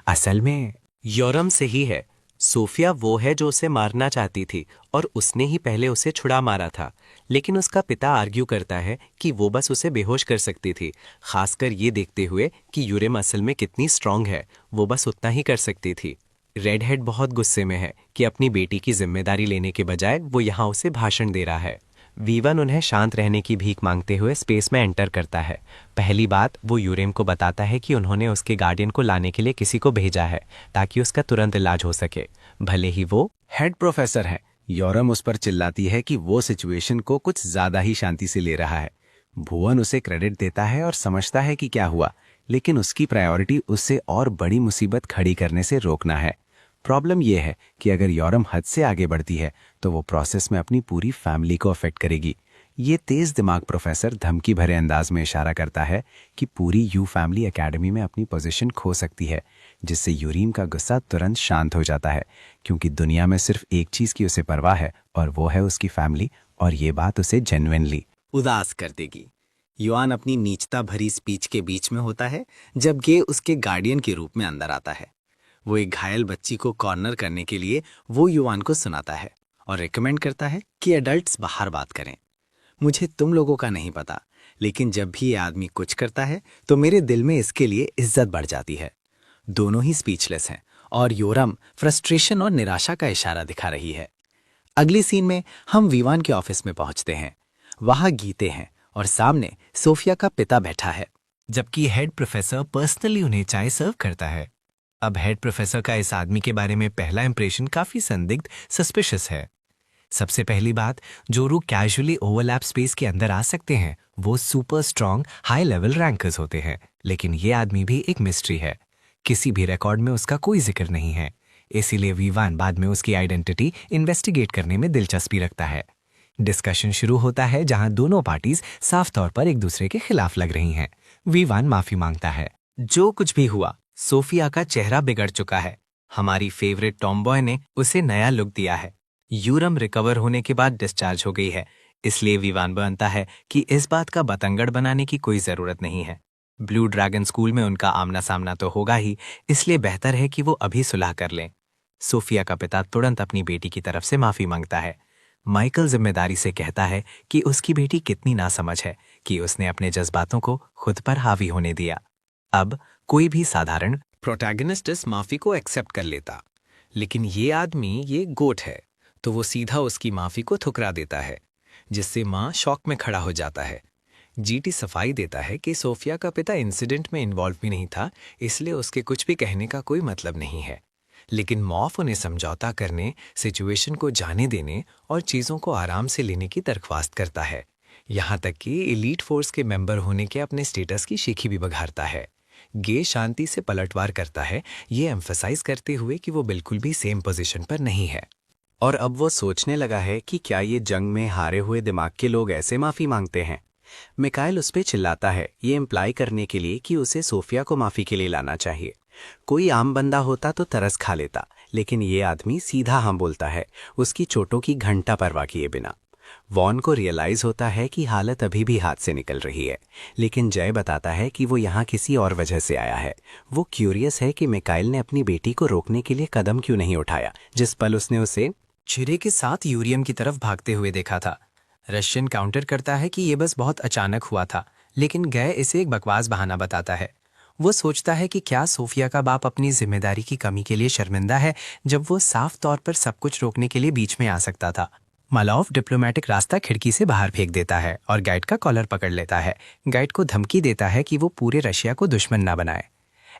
असल में योरम से ही है। सोफिया वो है जो उसे मारना चाहती थी और उसने ही पहले उसे छुड़ा मारा था, लेकिन उसका पिता आर्ग्यू करता है कि वो बस उसे बेहोश कर सकती थी, खासकर ये देखते हुए कि यूरेम असल में कितनी स्ट्रांग है, वो बस उतना ही कर सकती थी। रेड हेड बहुत गुस्से में है कि अपनी बेटी की जिम्मेदारी लेने के बजाय वो यहाँ उसे भाषण दे रहा है। वीवन उन्हें शांत रहने की भीख मांगते हुए स्पेस में एंटर करता है। पहली बात, वो यूरेम को बताता है कि उन्होंने उसके गार्डियन को लाने के लिए किसी को भेजा है ताकि उसका तुरंत इलाज हो सके, भले ही वो हेड प्रोफेसर है। योरम उस पर चिल्लाती है कि वो सिचुएशन को कुछ ज्यादा ही शांति से ले रहा है। भुवन उसे क्रेडिट देता है और समझता है कि क्या हुआ, लेकिन उसकी प्रायोरिटी उससे और बड़ी मुसीबत खड़ी करने से रोकना है। प्रॉब्लम यह है कि अगर योरम हद से आगे बढ़ती है तो वो प्रोसेस में अपनी पूरी फैमिली को अफेक्ट करेगी। ये तेज दिमाग प्रोफेसर धमकी भरे अंदाज में इशारा करता है कि पूरी यू फैमिली एकेडमी में अपनी पोजीशन खो सकती है, जिससे यूरीम का गुस्सा तुरंत शांत हो जाता है, क्योंकि दुनिया में सिर्फ एक चीज की उसे परवाह है और वो है उसकी फैमिली, और ये बात उसे जेन्युइनली उदास कर देगी। युआन अपनी नीचता भरी स्पीच के बीच में होता है जब गे उसके गार्डियन के रूप में अंदर आता है। वो एक घायल बच्ची को कॉर्नर करने के लिए वो युआन को सुनाता है और रिकमेंड करता है कि एडल्ट्स बाहर बात करें। मुझे तुम लोगों का नहीं पता, लेकिन जब भी ये आदमी कुछ करता है तो मेरे दिल में इसके लिए इज्जत बढ़ जाती है। दोनों ही स्पीचलेस हैं और योरम फ्रस्ट्रेशन और निराशा का इशारा दिखा रही है। अगली सीन में हम वीवान के ऑफिस में पहुंचते हैं। वहां गीते हैं और सामने सोफिया का पिता बैठा है, जबकि हेड प्रोफेसर पर्सनली उन्हें चाय सर्व करता है। अब हेड प्रोफेसर का इस आदमी के बारे में पहला इंप्रेशन काफी संदिग्ध, सस्पिशियस है। सबसे पहली बात, जो लोग कैजुअली ओवरलैप स्पेस के अंदर आ सकते हैं वो super strong high level rankers होते हैं, लेकिन ये आदमी भी एक मिस्ट्री है। किसी भी रिकॉर्ड में उसका कोई जिक्र नहीं है, इसीलिए वीवान बाद में उसकी आइडेंटिटी इन्वेस्टिगेट करने में दिलचस्पी रखता है। डिस्कशन शुरू होता है जहां दोनों पार्टीज साफ तौर पर एक दूसरे के खिलाफ लग रही हैं। वीवान माफी मांगता है। जो कुछ भी हुआ, सोफिया का चेहरा बिगड़ चुका है। हमारी फेवरेट टॉमबॉय ने उसे नया लुक दिया है। यूरम रिकवर होने के बाद डिस्चार्ज हो गई है, इसलिए वीवान बनता है कि इस बात का बतंगड़ बनाने की कोई जरूरत नहीं है। ब्लू ड्रैगन स्कूल में उनका आमना सामना तो होगा ही, इसलिए बेहतर है कि वो अभी सुलह कर लें। सोफिया का पिता तुरंत अपनी बेटी की तरफ से माफी मांगता है। माइकल जिम्मेदारी से कहता है कि उसकी बेटी कितनी नासमझ है कि उसने अपने जज्बातों को खुद पर हावी होने दिया। अब कोई भी साधारण प्रोटैगनिस्ट इस माफी को एक्सेप्ट कर लेता, लेकिन ये आदमी ये गोट है, तो वो सीधा उसकी माफी को ठुकरा देता है, जिससे माँ शॉक में खड़ा हो जाता है। जीटी सफाई देता है कि सोफिया का पिता इंसिडेंट में इन्वॉल्व भी नहीं था, इसलिए उसके कुछ भी कहने का कोई मतलब नहीं है। लेकिन मॉफ उन्हें समझौता करने, सिचुएशन को जाने देने और चीज़ों को आराम से लेने की दरख्वास्त करता है। यहाँ तक कि एलीट फोर्स के मेंबर होने के अपने स्टेटस की शीखी भी बघारता है। गे शांति से पलटवार करता है, ये एम्फसाइज करते हुए कि वो बिल्कुल भी सेम पोजीशन पर नहीं है। और अब वो सोचने लगा है कि क्या ये जंग में हारे हुए दिमाग के लोग ऐसे माफी मांगते हैं। मिकाइल उस पर चिल्लाता है, ये इम्प्लाई करने के लिए कि उसे सोफिया को माफी के लिए लाना चाहिए। कोई आम बंदा होता तो तरस खा लेता, लेकिन ये आदमी सीधा हाँ बोलता है, उसकी चोटों की घंटा परवाह किए बिना। वॉन को रियलाइज होता है कि हालत अभी भी हाथ से निकल रही है, लेकिन जय बताता है कि वो यहाँ किसी और वजह से आया है। वो क्यूरियस है कि मिकाइल ने अपनी बेटी को रोकने के लिए कदम क्यों नहीं उठाया जिस पल उसने उसे छिरे के साथ यूरियम की तरफ भागते हुए देखा था। रशियन काउंटर करता है कि ये बस बहुत अचानक हुआ था, लेकिन गय इसे एक बकवास बहाना बताता है। वो सोचता है कि क्या सोफिया का बाप अपनी जिम्मेदारी की कमी के लिए शर्मिंदा है जब वो साफ तौर पर सब कुछ रोकने के लिए बीच में आ सकता था। मालोव डिप्लोमेटिक रास्ता खिड़की से बाहर फेंक देता है और गाइड का कॉलर पकड़ लेता है। गाइड को धमकी देता है कि वो पूरे रशिया को दुश्मन न बनाए।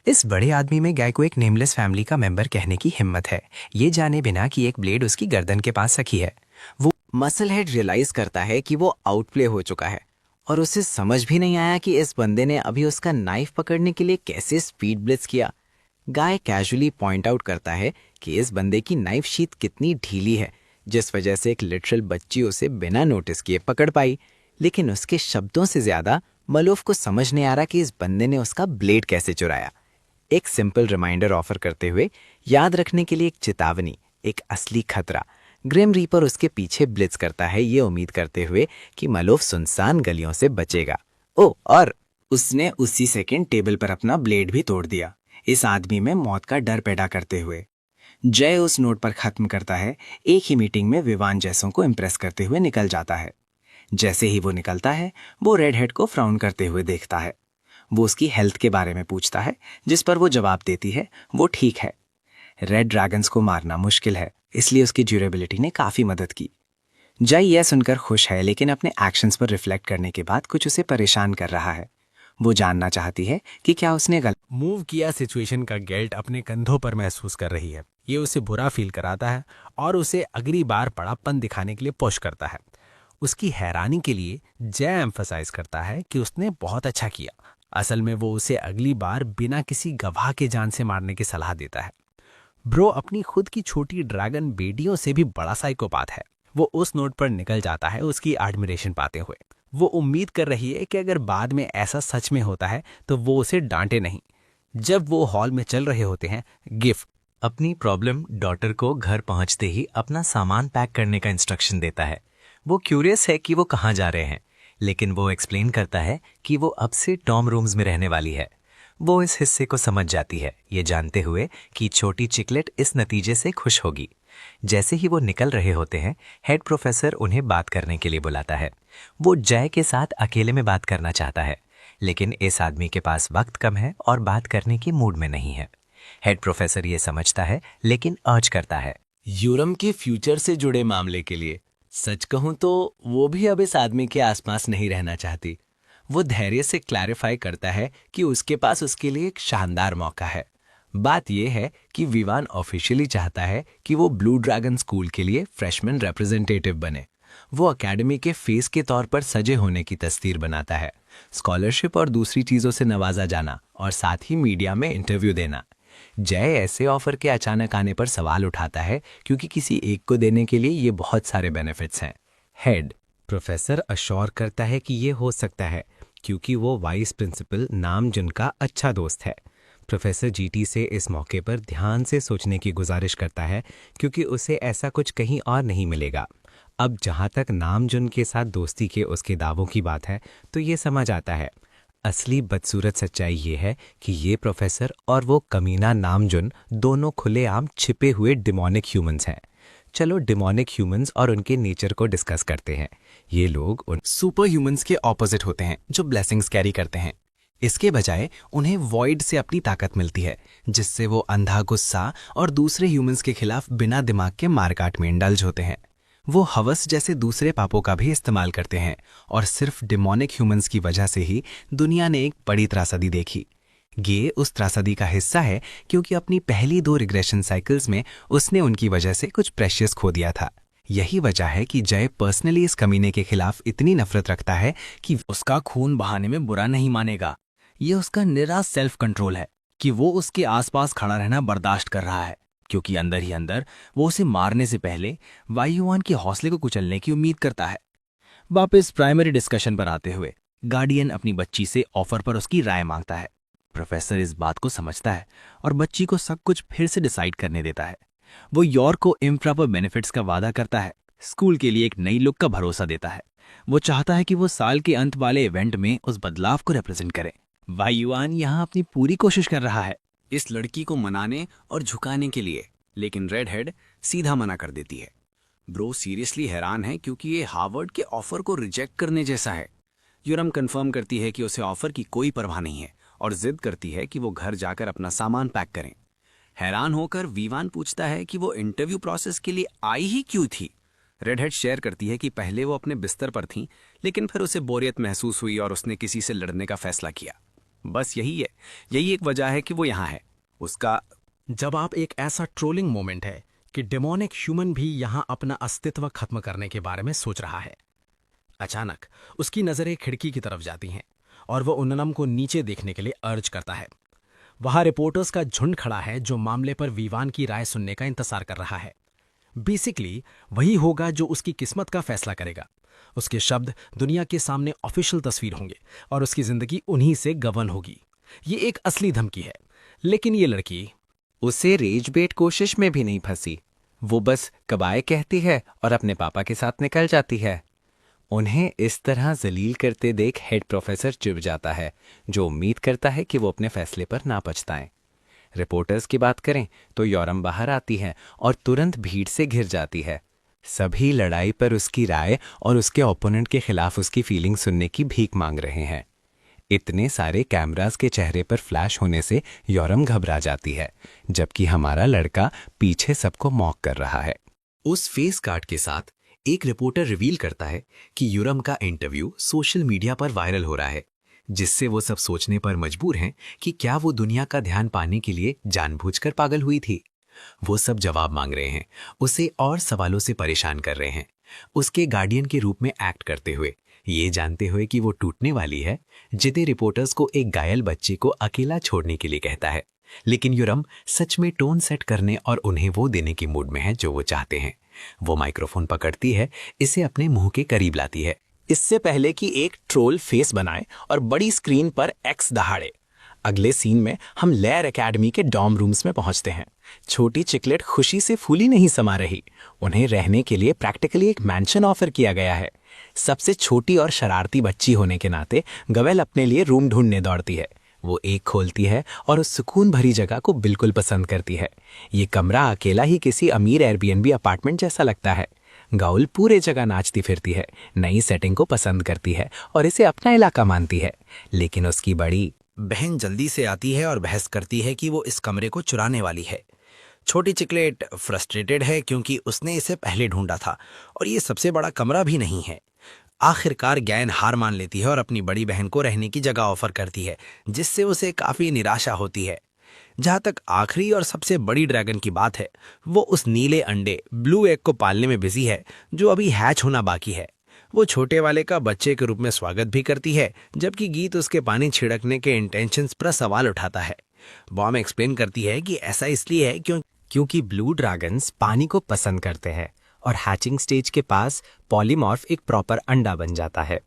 इस बड़े आदमी में गाय को एक नेमलेस फैमिली का मेंबर कहने की हिम्मत है, ये जाने बिना कि एक ब्लेड उसकी गर्दन के पास रखी है। वो मसल हेड रियलाइज करता है कि वो आउटप्ले हो चुका है और उसे समझ भी नहीं आया कि इस बंदे ने अभी उसका नाइफ पकड़ने के लिए कैसे स्पीड ब्लिट्ज किया। गाय कैजुअली पॉइंट आउट करता है कि इस बंदे की नाइफ शीथ कितनी ढीली है, जिस वजह से एक लिटरल बच्ची उसे बिना नोटिस किए पकड़ पाई। लेकिन उसके शब्दों से ज्यादा मलोव को समझ नहीं आ रहा कि इस बंदे ने उसका ब्लेड कैसे चुराया। एक सिंपल रिमाइंडर ऑफर करते हुए, याद रखने के लिए एक चेतावनी, एक असली खतरा। ग्रिम रीपर उसके पीछे ब्लिट्ज करता है, ये उम्मीद करते हुए कि मलोव सुनसान गलियों से बचेगा। और उसने उसी सेकंड टेबल पर अपना ब्लेड भी तोड़ दिया, इस आदमी में मौत का डर पैदा करते हुए। जय उस नोट पर खत्म करता है, एक ही मीटिंग में विवान जैसों को इम्प्रेस करते हुए निकल जाता है। जैसे ही वो निकलता है, वो रेड हेड को फ्राउन करते हुए देखता है। वो उसकी हेल्थ के बारे में पूछता है, जिस पर वो जवाब देती है वो ठीक है। रेड ड्रैगन्स को मारना मुश्किल है, इसलिए उसकी ड्यूरेबिलिटी ने काफी मदद की। जय यह सुनकर खुश है, लेकिन अपने एक्शंस पर रिफ्लेक्ट करने के बाद कुछ उसे परेशान कर रहा है। वो जानना चाहती है कि क्या उसने गलत मूव किया सिचुएशन का गिल्ट अपने कंधों पर महसूस कर रही है। ये उसे बुरा फील कराता है और उसे अगली बार बड़ापन दिखाने के लिए पुश करता है। उसकी हैरानी के लिए जय एम्फसाइज करता है कि उसने बहुत अच्छा किया। असल में वो उसे अगली बार बिना किसी गवाह के जान से मारने की सलाह देता है। ब्रो अपनी खुद की छोटी ड्रैगन बेटियों से भी बड़ा साइकोपाथ है। वो उस नोट पर निकल जाता है उसकी एडमिरेशन पाते हुए। वो उम्मीद कर रही है कि अगर बाद में ऐसा सच में होता है तो वो उसे डांटे नहीं। जब वो हॉल में चल रहे होते हैं, गिफ्ट अपनी प्रॉब्लम डॉटर को घर पहुंचते ही अपना सामान पैक करने का इंस्ट्रक्शन देता है। वो क्यूरियस है कि वो कहाँ जा रहे हैं, लेकिन वो एक्सप्लेन करता है कि वो अब से टॉम रूम्स में रहने वाली है। वो इस हिस्से को समझ जाती है, ये जानते हुए कि छोटी चिकलेट इस नतीजे से खुश होगी। जैसे ही वो निकल रहे होते हैं, हेड प्रोफेसर उन्हें बात करने के लिए बुलाता है। वो जय के साथ अकेले में बात करना चाहता है, लेकिन इस आदमी के पास वक्त कम है और बात करने के मूड में नहीं है। हेड प्रोफेसर ये समझता है, लेकिन अर्ज करता है। यूरम के फ्यूचर से जुड़े मामले के लिए सच कहूं तो वो भी अब इस आदमी के आसपास नहीं रहना चाहती। वो धैर्य से क्लैरिफाई करता है कि उसके पास उसके लिए एक शानदार मौका है। बात यह है कि विवान ऑफिशियली चाहता है कि वो ब्लू ड्रैगन स्कूल के लिए फ्रेशमैन रिप्रेजेंटेटिव बने। वो एकेडमी के फेस के तौर पर सजे होने की तस्वीर बनाता है, स्कॉलरशिप और दूसरी चीजों से नवाजा जाना और साथ ही मीडिया में इंटरव्यू देना। जय ऐसे ऑफर के अचानक आने पर सवाल उठाता है, क्योंकि किसी एक को देने के लिए ये बहुत सारे बेनिफिट्स हैं। हेड प्रोफेसर अश्योर करता है कि ये हो सकता है क्योंकि वो वाइस प्रिंसिपल नामजुन का अच्छा दोस्त है। प्रोफेसर जीटी से इस मौके पर ध्यान से सोचने की गुजारिश करता है, क्योंकि उसे ऐसा कुछ कहीं और नहीं मिलेगा। अब जहाँ तक नामजुन के साथ दोस्ती के उसके दावों की बात है, तो ये समझ आता है असली बदसूरत सच्चाई ये है कि ये प्रोफेसर और वो कमीना नामजुन दोनों खुलेआम छिपे हुए डिमोनिक ह्यूमंस हैं। चलो डिमोनिक ह्यूमंस और उनके नेचर को डिस्कस करते हैं। ये लोग उन सुपर ह्यूमंस के ऑपोजिट होते हैं जो ब्लेसिंग्स कैरी करते हैं। इसके बजाय उन्हें वॉइड से अपनी ताकत मिलती है, जिससे वो अंधा गुस्सा और दूसरे ह्यूमंस के खिलाफ बिना दिमाग के मारकाट में इंडल्ज होते हैं। वो हवस जैसे दूसरे पापों का भी इस्तेमाल करते हैं और सिर्फ डिमोनिक ह्यूमंस की वजह से ही दुनिया ने एक बड़ी त्रासदी देखी। ये उस त्रासदी का हिस्सा है क्योंकि अपनी पहली 2 रिग्रेशन साइकिल्स में उसने उनकी वजह से कुछ प्रेशियस खो दिया था। यही वजह है कि जय पर्सनली इस कमीने के खिलाफ इतनी नफरत रखता है कि उसका खून बहाने में बुरा नहीं मानेगा। ये उसका निरा सेल्फ कंट्रोल है कि वो उसके आसपास खड़ा रहना बर्दाश्त कर रहा है, क्योंकि अंदर ही अंदर वो उसे मारने से पहले वायुवान के हौसले को कुचलने की उम्मीद करता है। वापस प्राइमरी डिस्कशन पर आते हुए गार्डियन अपनी बच्ची से ऑफर पर उसकी राय मांगता है। प्रोफेसर इस बात को समझता है और बच्ची को सब कुछ फिर से डिसाइड करने देता है। वो यॉर्क को इम्प्रॉपर बेनिफिट्स का वादा करता है, स्कूल के लिए एक नई लुक का भरोसा देता है। वो चाहता है कि वो साल के अंत वाले इवेंट में उस बदलाव को रिप्रेजेंट करे। वायुवान यहाँ अपनी पूरी कोशिश कर रहा है इस लड़की को मनाने और झुकाने के लिए, लेकिन रेड हेड सीधा मना कर देती है। ब्रो सीरियसली हैरान है क्योंकि ये हार्वर्ड के ऑफर को रिजेक्ट करने जैसा है। यूरम कंफर्म करती है कि उसे ऑफर की कोई परवाह नहीं है और जिद करती है कि वो घर जाकर अपना सामान पैक करें। हैरान होकर वीवान पूछता है कि वो इंटरव्यू प्रोसेस के लिए आई ही क्यों थी। रेडहेड शेयर करती है कि पहले वो अपने बिस्तर पर थी, लेकिन फिर उसे बोरियत महसूस हुई और उसने किसी से लड़ने का फैसला किया। बस यही एक वजह है कि वो यहाँ है। उसका जब आप एक ऐसा ट्रोलिंग मोमेंट है कि डेमोनिक ह्यूमन भी यहाँ अपना अस्तित्व खत्म करने के बारे में सोच रहा है। अचानक उसकी नजरें खिड़की की तरफ जाती हैं और वह उन्नम को नीचे देखने के लिए अर्ज करता है। वहां रिपोर्टर्स का झुंड खड़ा है जो मामले पर वीवान की राय सुनने का इंतजार कर रहा है। बेसिकली वही होगा जो उसकी किस्मत का फैसला करेगा। उसके शब्द दुनिया के सामने ऑफिशियल तस्वीर होंगे और उसकी जिंदगी उन्हीं से गवर्न होगी। ये एक असली धमकी है, लेकिन ये लड़की उसे रेज बेट कोशिश में भी नहीं फंसी। वो बस कबाए कहती है और अपने पापा के साथ निकल जाती है। उन्हें इस तरह जलील करते देख हेड प्रोफेसर चुप जाता है, जो उम्मीद करता है कि वो अपने फैसले पर ना पछताएं। रिपोर्टर्स की बात करें तो योरम बाहर आती है और तुरंत भीड़ से घिर जाती है। सभी लड़ाई पर उसकी राय और उसके ओपोनेंट के खिलाफ उसकी फीलिंग सुनने की भीख मांग रहे हैं। इतने सारे कैमरास के चेहरे पर फ्लैश होने से योरम घबरा जाती है, जबकि हमारा लड़का पीछे सबको मॉक कर रहा है। उस फेस कार्ड के साथ एक रिपोर्टर रिवील करता है कि यूरम का इंटरव्यू सोशल मीडिया पर वायरल हो रहा है, जिससे वो सब सोचने पर मजबूर हैं कि क्या वो दुनिया का ध्यान पाने के लिए जानबूझकर पागल हुई थी। वो सब जवाब मांग रहे हैं, उसे और सवालों से परेशान कर रहे हैं, उसके गार्डियन के रूप में एक्ट करते हुए, ये जानते हुए कि वो टूटने वाली है। जिते रिपोर्टर्स को एक घायल बच्चे को अकेला छोड़ने के लिए कहता है, लेकिन यूरम सच में टोन सेट करने और उन्हें वो देने की मूड में है जो वो चाहते हैं। वो माइक्रोफोन पकड़ती है, इसे अपने मुंह के करीब लाती है, इससे पहले कि एक ट्रोल फेस बनाए और बड़ी स्क्रीन पर एक्स दहाड़े। अगले सीन में हम लेयर एकेडमी के डॉर्म रूम्स में पहुंचते हैं। छोटी चिकलेट खुशी से फूली नहीं समा रही। उन्हें रहने के लिए प्रैक्टिकली एक मैंशन ऑफर किया गया है। सबसे छोटी और शरारती बच्ची होने के नाते गवेल अपने लिए रूम ढूंढने दौड़ती है। वो एक खोलती है और उस सुकून भरी जगह को बिल्कुल पसंद करती है। ये कमरा अकेला ही किसी अमीर एयरबीएनबी अपार्टमेंट जैसा लगता है। गाउल पूरे जगह नाचती फिरती है, नई सेटिंग को पसंद करती है और इसे अपना इलाका मानती है। लेकिन उसकी बड़ी बहन जल्दी से आती है और बहस करती है कि वो इस कमरे को चुराने वाली है। छोटी चिकलेट फ्रस्ट्रेटेड है क्योंकि उसने इसे पहले ढूंढा था और ये सबसे बड़ा कमरा भी नहीं है। आखिरकार गैन हार मान लेती है और अपनी बड़ी बहन को रहने की जगह ऑफर करती है, जिससे उसे काफी निराशा होती है। जहां तक आखिरी और सबसे बड़ी ड्रैगन की बात है, वो उस नीले अंडे ब्लू एग को पालने में बिजी है जो अभी हैच होना बाकी है। वो छोटे वाले का बच्चे के रूप में स्वागत भी करती है, जबकि गीत उसके पानी छिड़कने के इंटेंशंस पर सवाल उठाता है। बॉम एक्सप्लेन करती है कि ऐसा इसलिए है क्योंकि ब्लू ड्रैगन्स पानी को पसंद करते हैं और हैचिंग स्टेज के पास पॉलीमॉर्फ एक प्रॉपर अंडा बन जाता है।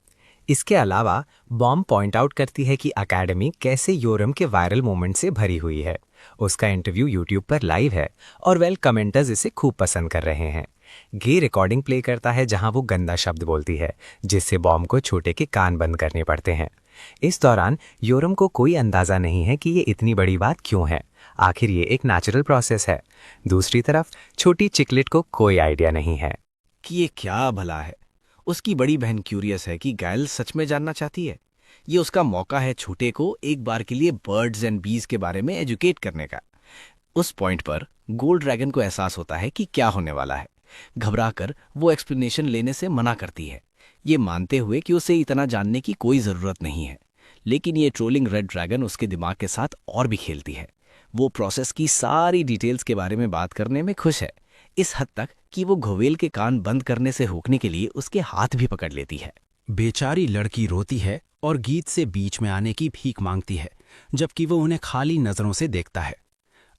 इसके अलावा बॉम पॉइंट आउट करती है कि अकेडमी कैसे योरम के वायरल मोमेंट से भरी हुई है। उसका इंटरव्यू यूट्यूब पर लाइव है और कमेंटर्स इसे खूब पसंद कर रहे हैं। गे रिकॉर्डिंग प्ले करता है जहां वो गंदा शब्द बोलती है, जिससे बॉम को छोटे के कान बंद करने पड़ते हैं। इस दौरान योरम को कोई अंदाजा नहीं है कि ये इतनी बड़ी बात क्यों है। आखिर ये एक नेचुरल प्रोसेस है। दूसरी तरफ छोटी चिकलेट को कोई आइडिया नहीं है कि ये क्या भला है। उसकी बड़ी बहन क्यूरियस है कि गैल सच में जानना चाहती है। ये उसका मौका है छोटे को एक बार के लिए बर्ड्स एंड बीज के बारे में एजुकेट करने का। उस पॉइंट पर गोल्ड ड्रैगन को एहसास होता है कि क्या होने वाला है। घबराकर वो एक्सप्लेनेशन लेने से मना करती है, ये मानते हुए कि उसे इतना जानने की कोई जरूरत नहीं है। लेकिन ये ट्रोलिंग रेड ड्रैगन उसके दिमाग के साथ और भी खेलती है। वो प्रोसेस की सारी डिटेल्स के बारे में बात करने में खुश है, इस हद तक कि वो घोवेल के कान बंद करने से रोकने के लिए उसके हाथ भी पकड़ लेती है। बेचारी लड़की रोती है और गीत से बीच में आने की भीख मांगती है, जबकि वो उन्हें खाली नजरों से देखता है।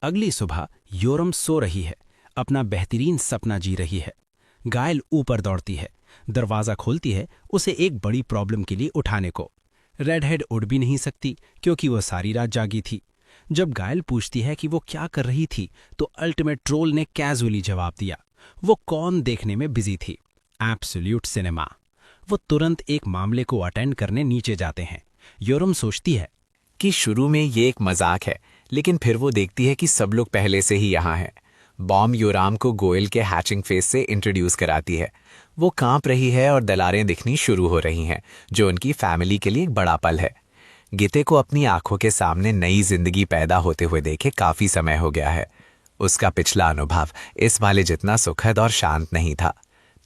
अगली सुबह योरम सो रही है, अपना बेहतरीन सपना जी रही है। गायल ऊपर दौड़ती है, दरवाजा खोलती है उसे एक बड़ी प्रॉब्लम के लिए उठाने को। रेडहेड उड़ भी नहीं सकती क्योंकि वो सारी रात जागी थी। जब गायल पूछती है कि वो क्या कर रही थी, तो अल्टीमेट ट्रोल ने कैजुअली जवाब दिया, वो कौन देखने में बिजी थी। Absolute cinema. वो तुरंत एक मामले को अटेंड करने नीचे जाते हैं। योरम सोचती है कि शुरू में ये एक मजाक है, लेकिन फिर वो देखती है कि सब लोग पहले से ही यहाँ हैं। बॉम्ब योराम को गोयल के हैचिंग फेस से इंट्रोड्यूस कराती है। वो कांप रही है और दलारें दिखनी शुरू हो रही हैं, जो उनकी फैमिली के लिए एक बड़ा पल है। गीते को अपनी आंखों के सामने नई जिंदगी पैदा होते हुए देखे काफी समय हो गया है। उसका पिछला अनुभव इस वाले जितना सुखद और शांत नहीं था।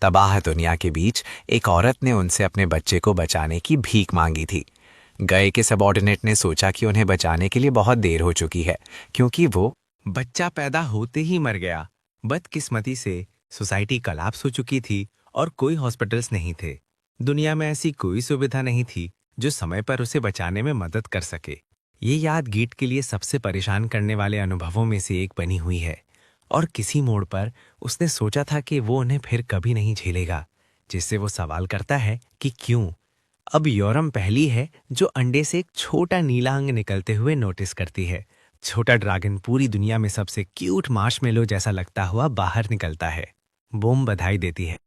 तबाह दुनिया के बीच एक औरत ने उनसे अपने बच्चे को बचाने की भीख मांगी थी। गए के सबऑर्डिनेट ने सोचा कि उन्हें बचाने के लिए बहुत देर हो चुकी है, क्योंकि वो बच्चा पैदा होते ही मर गया। बदकिस्मती से सोसाइटी कोलैप्स हो चुकी थी और कोई हॉस्पिटल्स नहीं थे। दुनिया में ऐसी कोई सुविधा नहीं थी जो समय पर उसे बचाने में मदद कर सके। ये याद गीट के लिए सबसे परेशान करने वाले अनुभवों में से एक बनी हुई है, और किसी मोड़ पर उसने सोचा था कि वो उन्हें फिर कभी नहीं झेलेगा, जिससे वो सवाल करता है कि क्यों। अब योरम पहली है जो अंडे से एक छोटा नीला अंग निकलते हुए नोटिस करती है। छोटा ड्रैगन पूरी दुनिया में सबसे क्यूट मार्शमेलो जैसा लगता हुआ बाहर निकलता है। बूम बधाई देती है।